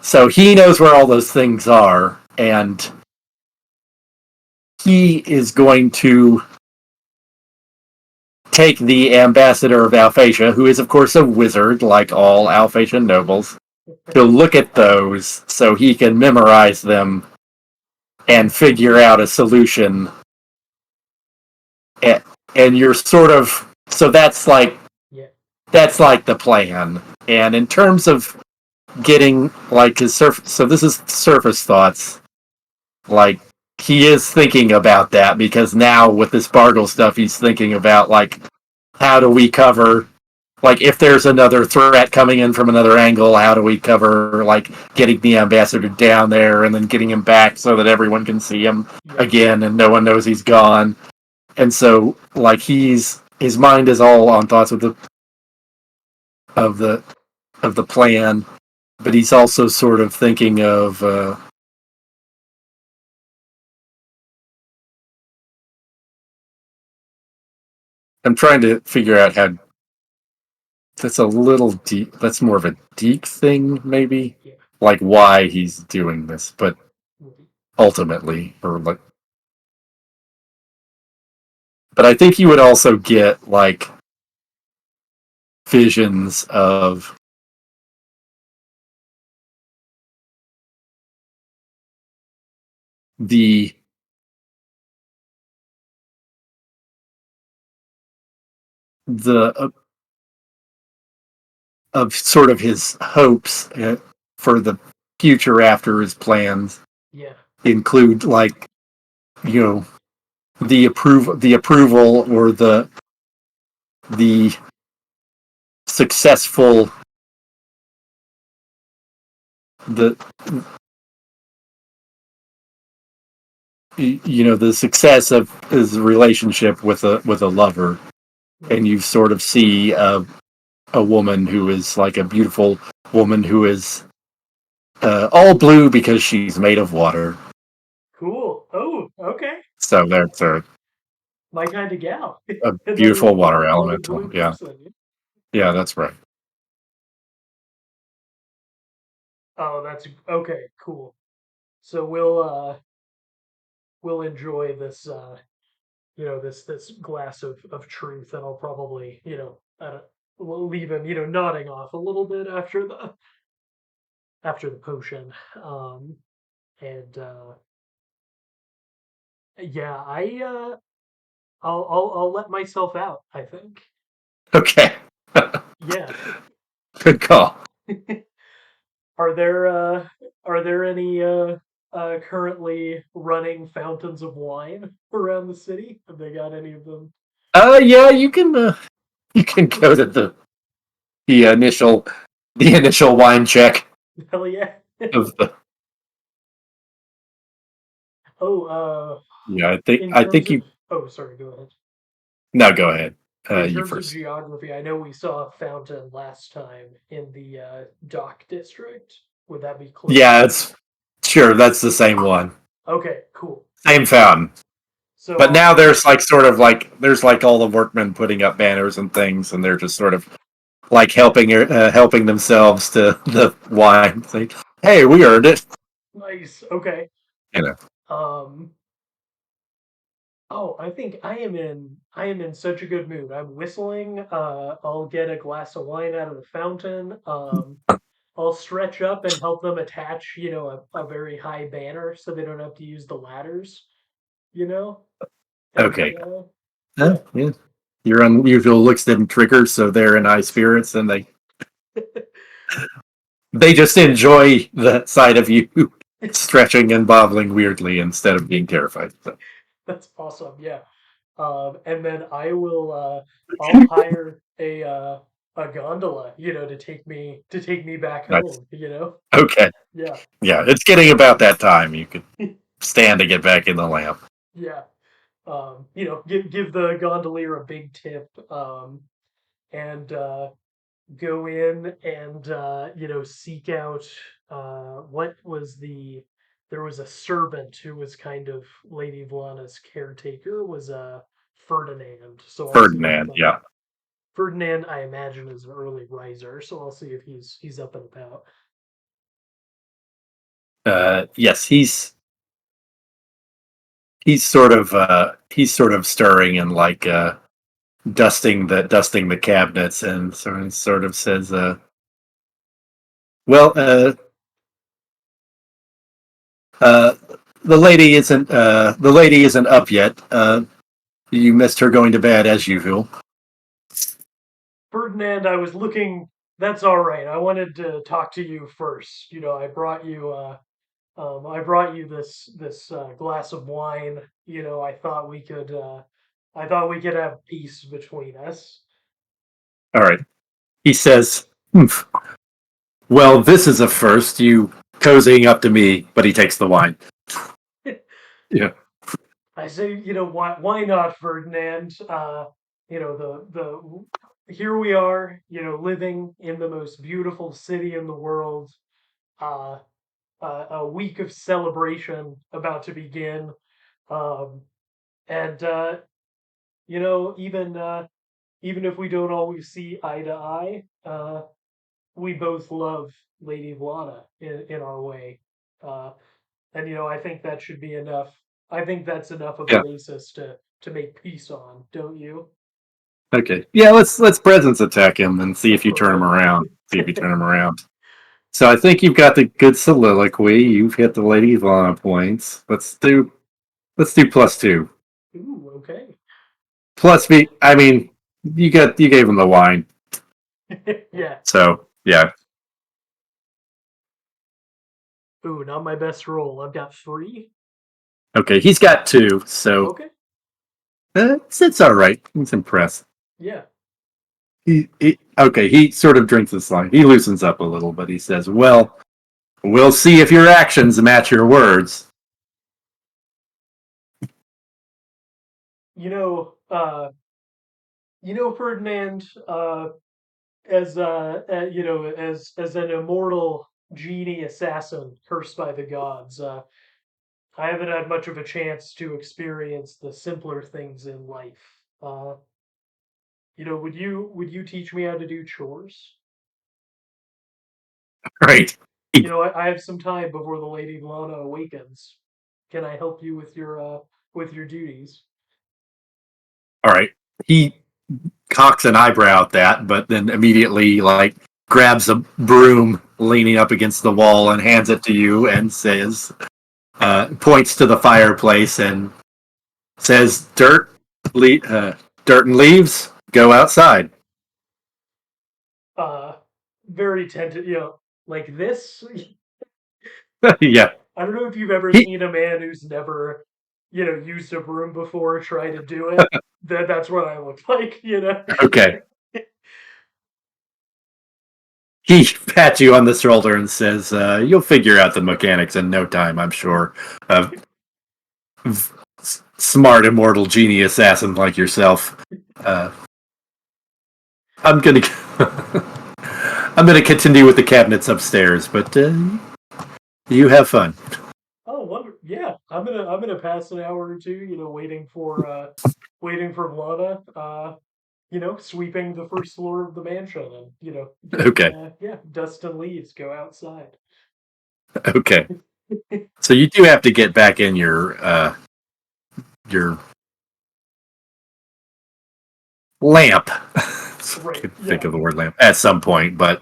So he knows where all those things are, and he is going to take the ambassador of Alphasia, who is, of course, a wizard, like all Alphasian nobles, to look at those so he can memorize them and figure out a solution. And you're sort of so that's like the plan. And in terms of getting like his surface, so this is surface thoughts. Like he is thinking about that because now with this Bargle stuff, he's thinking about like how do we cover like if there's another threat coming in from another angle, how do we cover like getting the ambassador down there and then getting him back so that everyone can see him again and no one knows he's gone. And so like his mind is all on thoughts of the plan, but he's also sort of thinking of I'm trying to figure out how that's a little deep. That's more of a deep thing, maybe, like why he's doing this. But ultimately, or like, but I think you would also get like visions of the the of sort of his hopes for the future after his plans include like you know the approval or the successful the the success of his relationship with a lover, and you sort of see a woman who is like a beautiful woman who is all blue because she's made of water. Cool. Oh, okay. So that's my kind of gal. a beautiful water another elemental. blue Yeah, person. yeah, that's right. Oh, that's okay. Cool. So we'll enjoy this this glass of truth, and I'll probably we'll leave him nodding off a little bit after the potion. And yeah, I'll let myself out, I think. Okay. Yeah. Good call. Are there any currently running fountains of wine around the city? Have they got any of them? Yeah, you can go to the initial wine check Hell yeah. of the. Oh, Yeah, in I terms think of you. oh, sorry, go ahead. No, go ahead. In You terms of first. geography, I know we saw a fountain last time in the dock district. Would that be close Yeah, by? it's sure that's the same one, Okay, cool. same fountain. So But now there's like sort of like there's like all the workmen putting up banners and things, and they're just sort of like helping themselves to the wine. It's like, hey, we earned it. nice. Okay. You know. Um, Oh, I think I am in such a good mood. I'm whistling. I'll get a glass of wine out of the fountain. I'll stretch up and help them attach, a very high banner so they don't have to use the ladders, you know? And Okay. yeah. Yeah. Your unusual looks didn't trigger, so they're in high spirits, and they just enjoy the sight of you stretching and bobbling weirdly instead of being terrified. So. That's awesome. Yeah. And then I'll hire a gondola, to take me back Nice. home, you know? Okay. Yeah. Yeah, it's getting about that time. You could stand to get back in the lamp. Yeah. Give the gondolier a big tip, and go in and seek out what was there was a servant who was kind of Lady Vlana's caretaker, was Ferdinand. So I'll see if Ferdinand. Yeah. Ferdinand, I imagine, is an early riser, so I'll see if he's up and about. Yes, he's sort of stirring and like dusting the cabinets, and sort of says, "Well, uh, the lady isn't up yet. You missed her going to bed as usual." Ferdinand, I was looking. That's all right. I wanted to talk to you first. I brought you this glass of wine. I thought we could have peace between us. All right. He says, "Humph. Well, this is a first. You cozying up to me," but he takes the wine. Yeah. I say, why not, Ferdinand? Here we are, living in the most beautiful city in the world. Uh, a week of celebration about to begin, um, and even if we don't always see eye to eye, we both love Lady Vlana in our way. Uh, and I think that should be enough. I think that's enough of a Yeah. basis to make peace on, don't you? Okay. Yeah. Let's presence attack him and see if you turn him Okay. around. See if you turn him around. So I think you've got the good soliloquy. You've hit the Lady Ivana points. Let's do +2. Ooh, okay. Plus B. I mean, you gave him the wine. Yeah. So yeah. Ooh, not my best roll. I've got 3. Okay. He's got 2. So Okay. it's all right. He's impressed. Yeah. Okay. He sort of drinks this line. He loosens up a little, but he says, "Well, we'll see if your actions match your words." You know, uh, Ferdinand, as an immortal genie assassin cursed by the gods, I haven't had much of a chance to experience the simpler things in life. Would you teach me how to do chores? Right. I have some time before the Lady Lana awakens. Can I help you with your duties? All right. He cocks an eyebrow at that, but then immediately like grabs a broom leaning up against the wall and hands it to you and says, points to the fireplace and says, dirt and leaves, go outside." Uh, Very tentative, like this. Yeah. I don't know if you've ever He seen a man who's never, used a broom before try to do it. That's what I look like. okay. He pats you on the shoulder and says, "You'll figure out the mechanics in no time, I'm sure. A smart, immortal genie assassin like yourself. Uh, I'm gonna I'm gonna continue with the cabinets upstairs, but you have fun." Oh, yeah. I'm gonna pass an hour or two, waiting for Lana, sweeping the first floor of the mansion and, getting Okay. dust and leaves, go outside. Okay. So you do have to get back in your lamp. Right. Think Yeah. of the word lamp at some point, but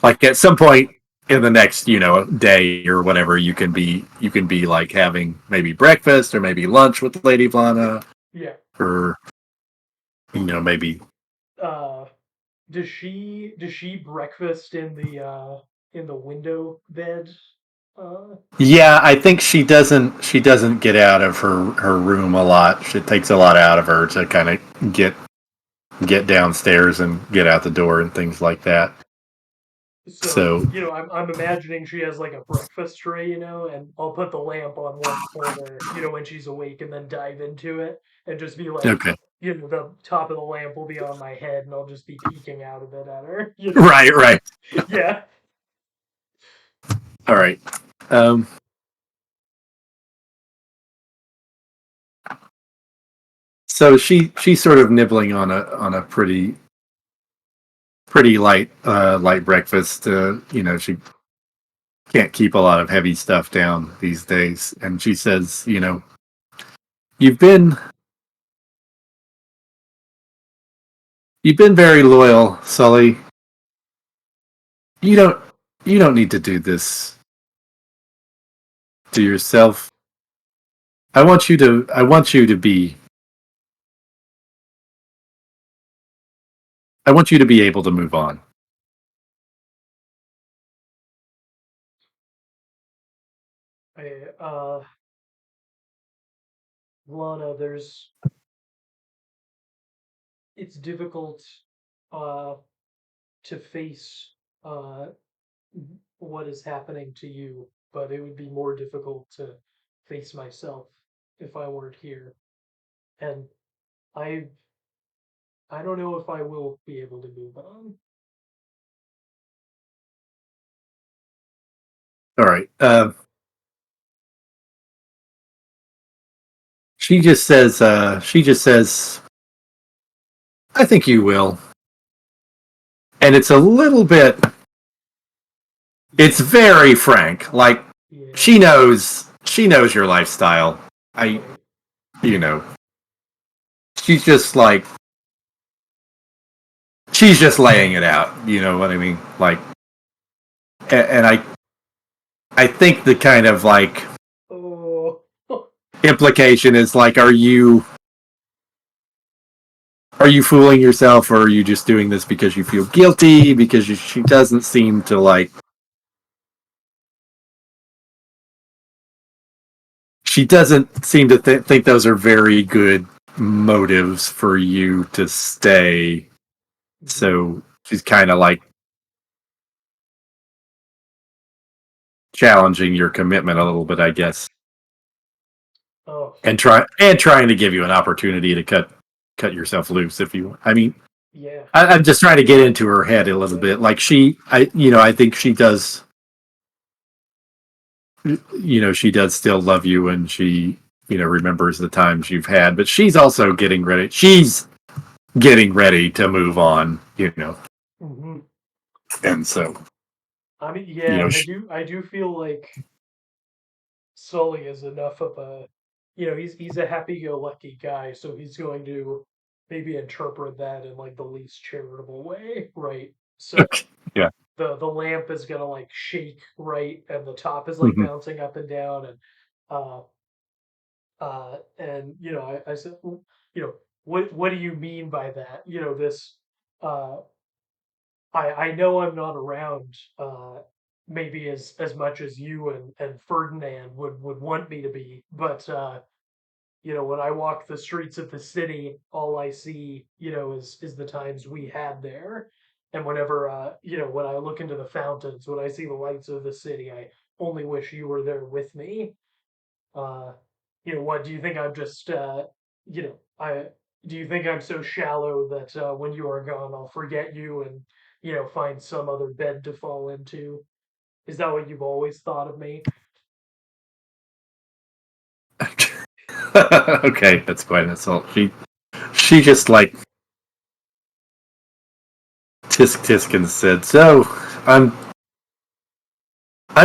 like at some point in the next, day or whatever, you can be like having maybe breakfast or maybe lunch with Lady Vlana, Yeah. or maybe. Uh does she breakfast in the window bed? Yeah, I think she doesn't. She doesn't get out of her room a lot. It takes a lot out of her to kind of get downstairs and get out the door and things like that. So, So I'm imagining she has like a breakfast tray, and I'll put the lamp on one corner, when she's awake and then dive into it and just be like, okay, the top of the lamp will be on my head and I'll just be peeking out of it at her, right, right. Yeah. All right. Um, so she's sort of nibbling on a pretty light breakfast. She can't keep a lot of heavy stuff down these days, and she says, you've been you've been very loyal, Sully. You don't you don't need to do this to yourself. I want you to be able to move on. I, Lana, it's difficult, uh, to face, uh, what is happening to you, but it would be more difficult to face myself if I weren't here. And I I don't know if I will be able to move on. All right. She just says, I think you will. And it's very frank. Like Yeah, she knows your lifestyle. I, right. you know, she's just like, she's just laying it out. You know what I mean? Like, and I think the kind of like Oh, implication is like, are you fooling yourself, or are you just doing this because you feel guilty? Because she doesn't seem to like. She doesn't seem to think those are very good motives for you to stay. mhm. So she's kind of like challenging your commitment a little bit, I guess, Oh, and trying to give you an opportunity to cut yourself loose if you. I mean, yeah, I'm just trying to get into her head a little bit. Like I think she does. She does still love you, and she remembers the times you've had, but she's also getting ready. She's getting ready to move on. hmm. And so I mean, you yeah, know, I do feel like Sully is enough of a, he's a happy-go-lucky guy, so he's going to maybe interpret that in like the least charitable way, right? So yeah. the lamp is gonna like shake, right, and the top is like Mhm. bouncing up and down, uh and I said, what do you mean by that? This, uh I know I'm not around, maybe as much as you and Ferdinand would want me to be, but when I walk the streets of the city, all I see, is the times we had there. And whenever, when I look into the fountains, when I see the lights of the city, I only wish you were there with me. Uh, what do you think? I'm just, I do you think I'm so shallow that when you are gone, I'll forget you and find some other bed to fall into? Is that what you've always thought of me? Okay, that's quite an insult. She just like tisk tisk and said, "So I'm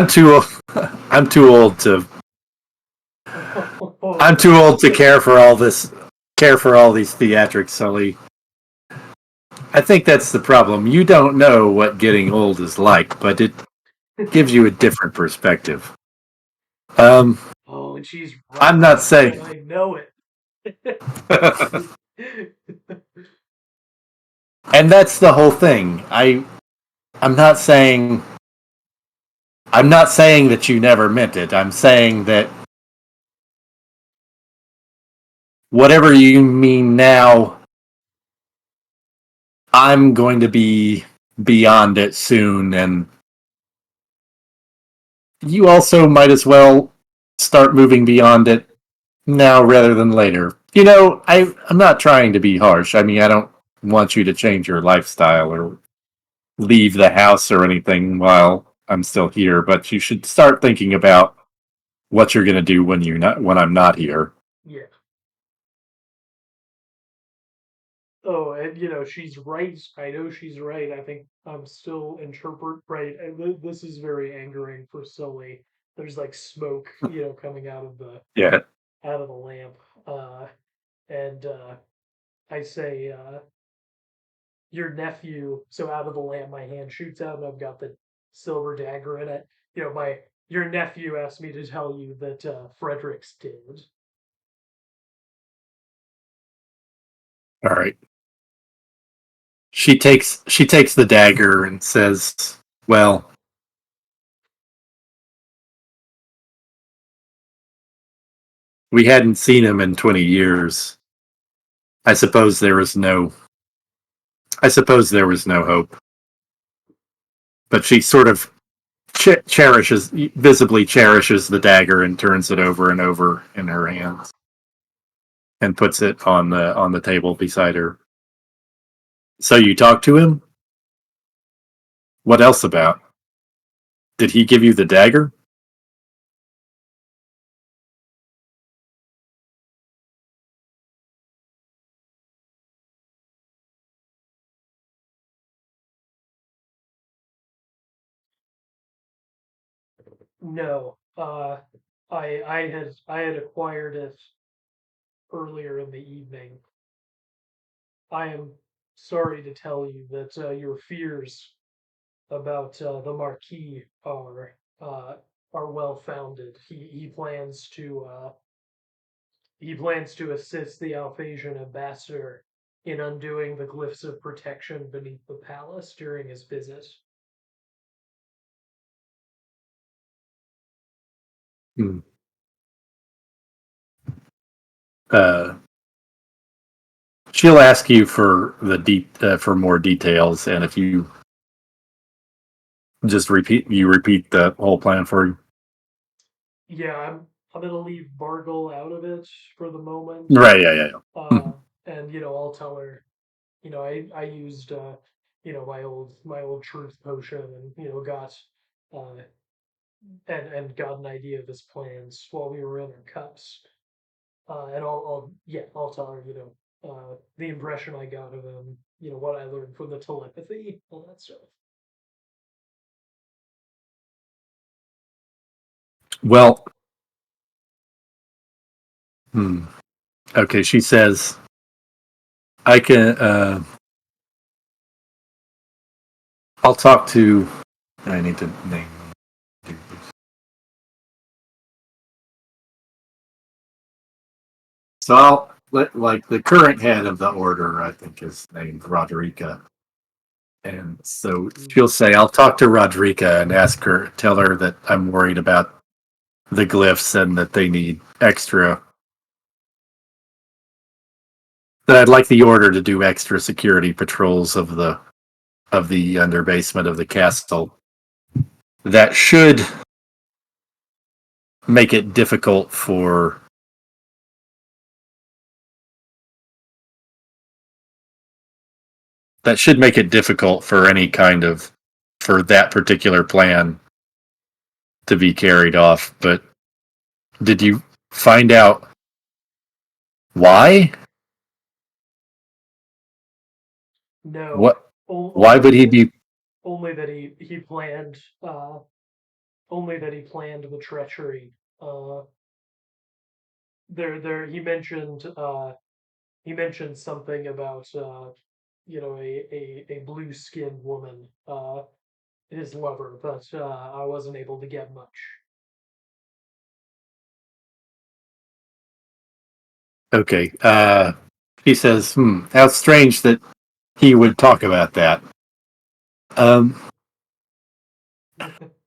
too old. I'm too old to I'm too old to care for all these theatrics, Sully. I think that's the problem. You don't know what getting old is like, but it gives you a different perspective. Um, Oh, and she's I'm right, not saying, and I know it. and that's the whole thing. I'm not saying I'm not saying that you never meant it. I'm saying that whatever you mean now, I'm going to be beyond it soon, and you also might as well start moving beyond it now rather than later. I'm not trying to be harsh. I mean, I don't want you to change your lifestyle or leave the house or anything while I'm still here, but you should start thinking about what you're going to do when I'm not here. Yeah. Oh, and she's right. I know she's right. I think I'm still interpret right. And this is very angering for Sully. There's like smoke, coming Yeah. out of the lamp. And I say, your nephew. So out of the lamp, my hand shoots out, and I've got the silver dagger in it. Your nephew asked me to tell you that Frederick's dead. All right. She takes the dagger and says, "Well, we hadn't seen him in 20 years. I suppose there was no I suppose there was no hope." But she sort of visibly cherishes the dagger and turns it over and over in her hands and puts it on the table beside her. "So you talked to him? What else about? Did he give you the dagger?" No, I had acquired it earlier in the evening. I am sorry to tell you that your fears about the Marquis are well founded. He plans to assist the Alphasian ambassador in undoing the glyphs of protection beneath the palace during his visit. Hmm. Uh, she'll ask you for for more details, and if you just repeat the whole plan for you. Yeah, I'm gonna leave Bargle out of it for the moment. Right? Yeah, yeah, yeah. Uh, and I'll tell her. I used my old truth potion, and uh, and got an idea of his plans while we were in our cups. And I'll tell her, the impression I got of him, what I learned from the telepathy, all that stuff. Well, hmm. Okay. She says, "I can. I'll talk to. I need to name. So I'll let like the current head of the order. I think is named Roderica." And so she'll say, "I'll talk to Roderica and tell her that I'm worried about the glyphs and that they need that I'd like the order to do extra security patrols of the under basement of the castle. That should make it difficult for that should make it difficult for any kind of for that particular plan to be carried off. But did you find out why? No, What? Why only would he that be? only that he planned only that he planned the treachery. Uh, there he mentioned something about a blue skinned woman, his lover, but I wasn't able to get much. Okay. He says, how strange that he would talk about that. Um,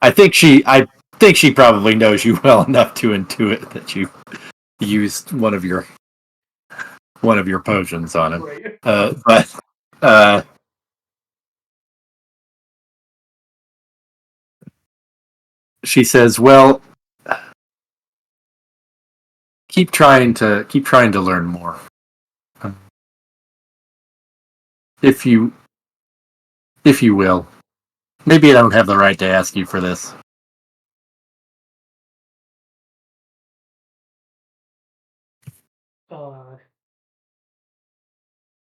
I think she probably knows you well enough to intuit that you used one of your potions on him. Right. But she says, "Well, keep trying to learn more. If you will. Maybe I don't have the right to ask you for this." Uh,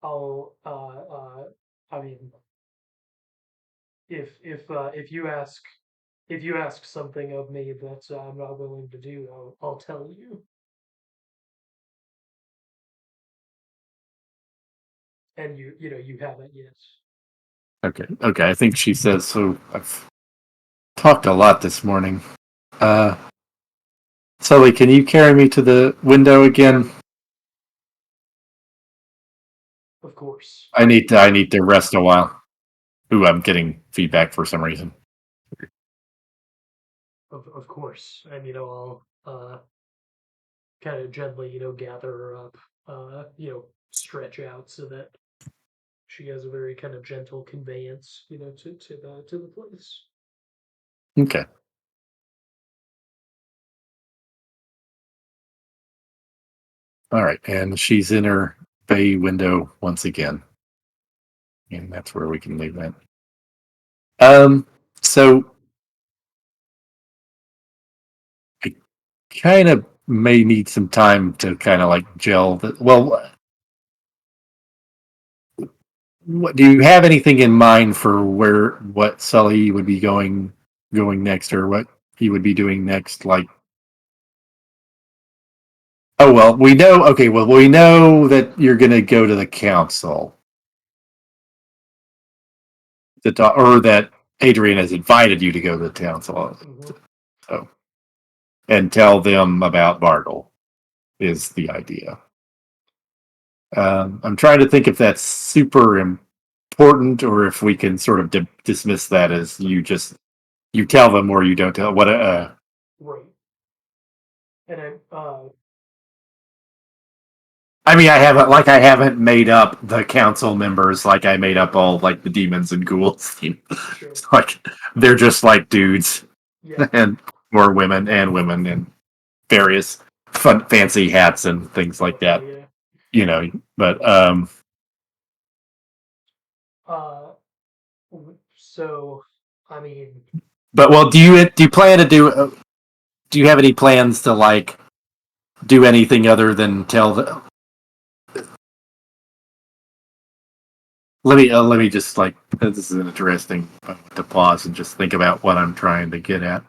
I'll. I mean, if you ask something of me that I'm not willing to do, I'll tell you. And you haven't yet. Okay. Okay. I think she says so. I've talked a lot this morning. Uh, Sully, can you carry me to the window again? Of course. I need to rest a while. Ooh, I'm getting feedback for some reason. Of course. And I'll kind of gently gather her up, stretch out so that she has a very kind of gentle conveyance, to the place. Okay. All right. And she's in her bay window once again. And that's where we can leave that. So I kind of may need some time to kind of like gel. Well, do you have anything in mind for what Sully would be going next, or what he would be doing next? Like, oh well, we know. Okay, well we know that you're going to go to the council to talk, or that Adrian has invited you to go to the council. Mm-hmm. So, and tell them about Bartle is the idea. I'm trying to think if that's super important, or if we can sort of dismiss that as you tell them or you don't tell. What? Right. And I mean, I haven't made up the council members like I made up all like the demons and ghouls. sure. It's like they're just like dudes Yeah. and or women and various fun fancy hats and things like that. Okay. But Uh. So, I mean, well, do you plan to do you have any plans to like do anything other than tell the? Let me just like this is an interesting to pause and just think about what I'm trying to get at.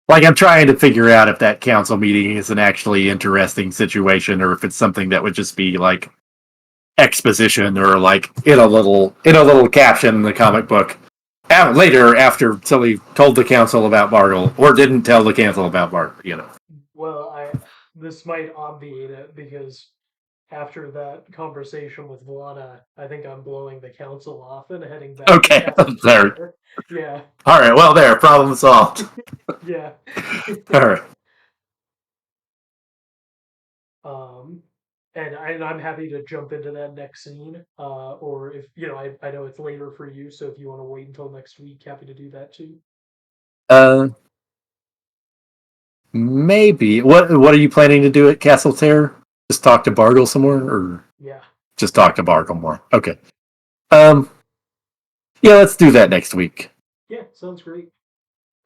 Like I'm trying to figure out if that council meeting is an actually interesting situation or if it's something that would just be like exposition or like in a little caption in the comic book. Later, after Tilly told the council about Bartle, or didn't tell the council about Bartle. well, this might obviate it because after that conversation with Vlada, I think I'm blowing the council off and heading back to Okay, Castle there. Tower. Yeah. All right, well, there, problem solved. Yeah. All right. um, and I'm happy to jump into that next scene. Or if I know it's later for you, so if you want to wait until next week, happy to do that too. Uh, Maybe. What are you planning to do at Castle Terror? Just talk to Bartle some more, or Yeah. just talk to Bartle more? Okay. Um. Yeah, let's do that next week. Yeah, sounds great.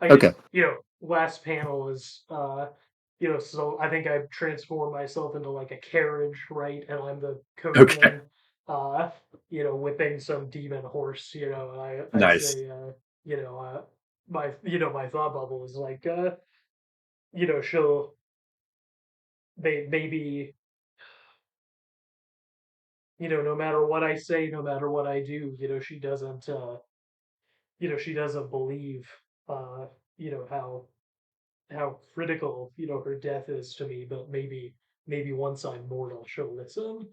I Okay. guess, last panel is, so I think I've transformed myself into like a carriage, right? And I'm the Okay. coachman, uh, whipping some demon horse, and I'd Nice. say, my thought bubble is like, she'll, maybe, no matter what I say, no matter what I do, she doesn't believe, uh, how critical her death is to me, but maybe once I'm mortal she'll listen.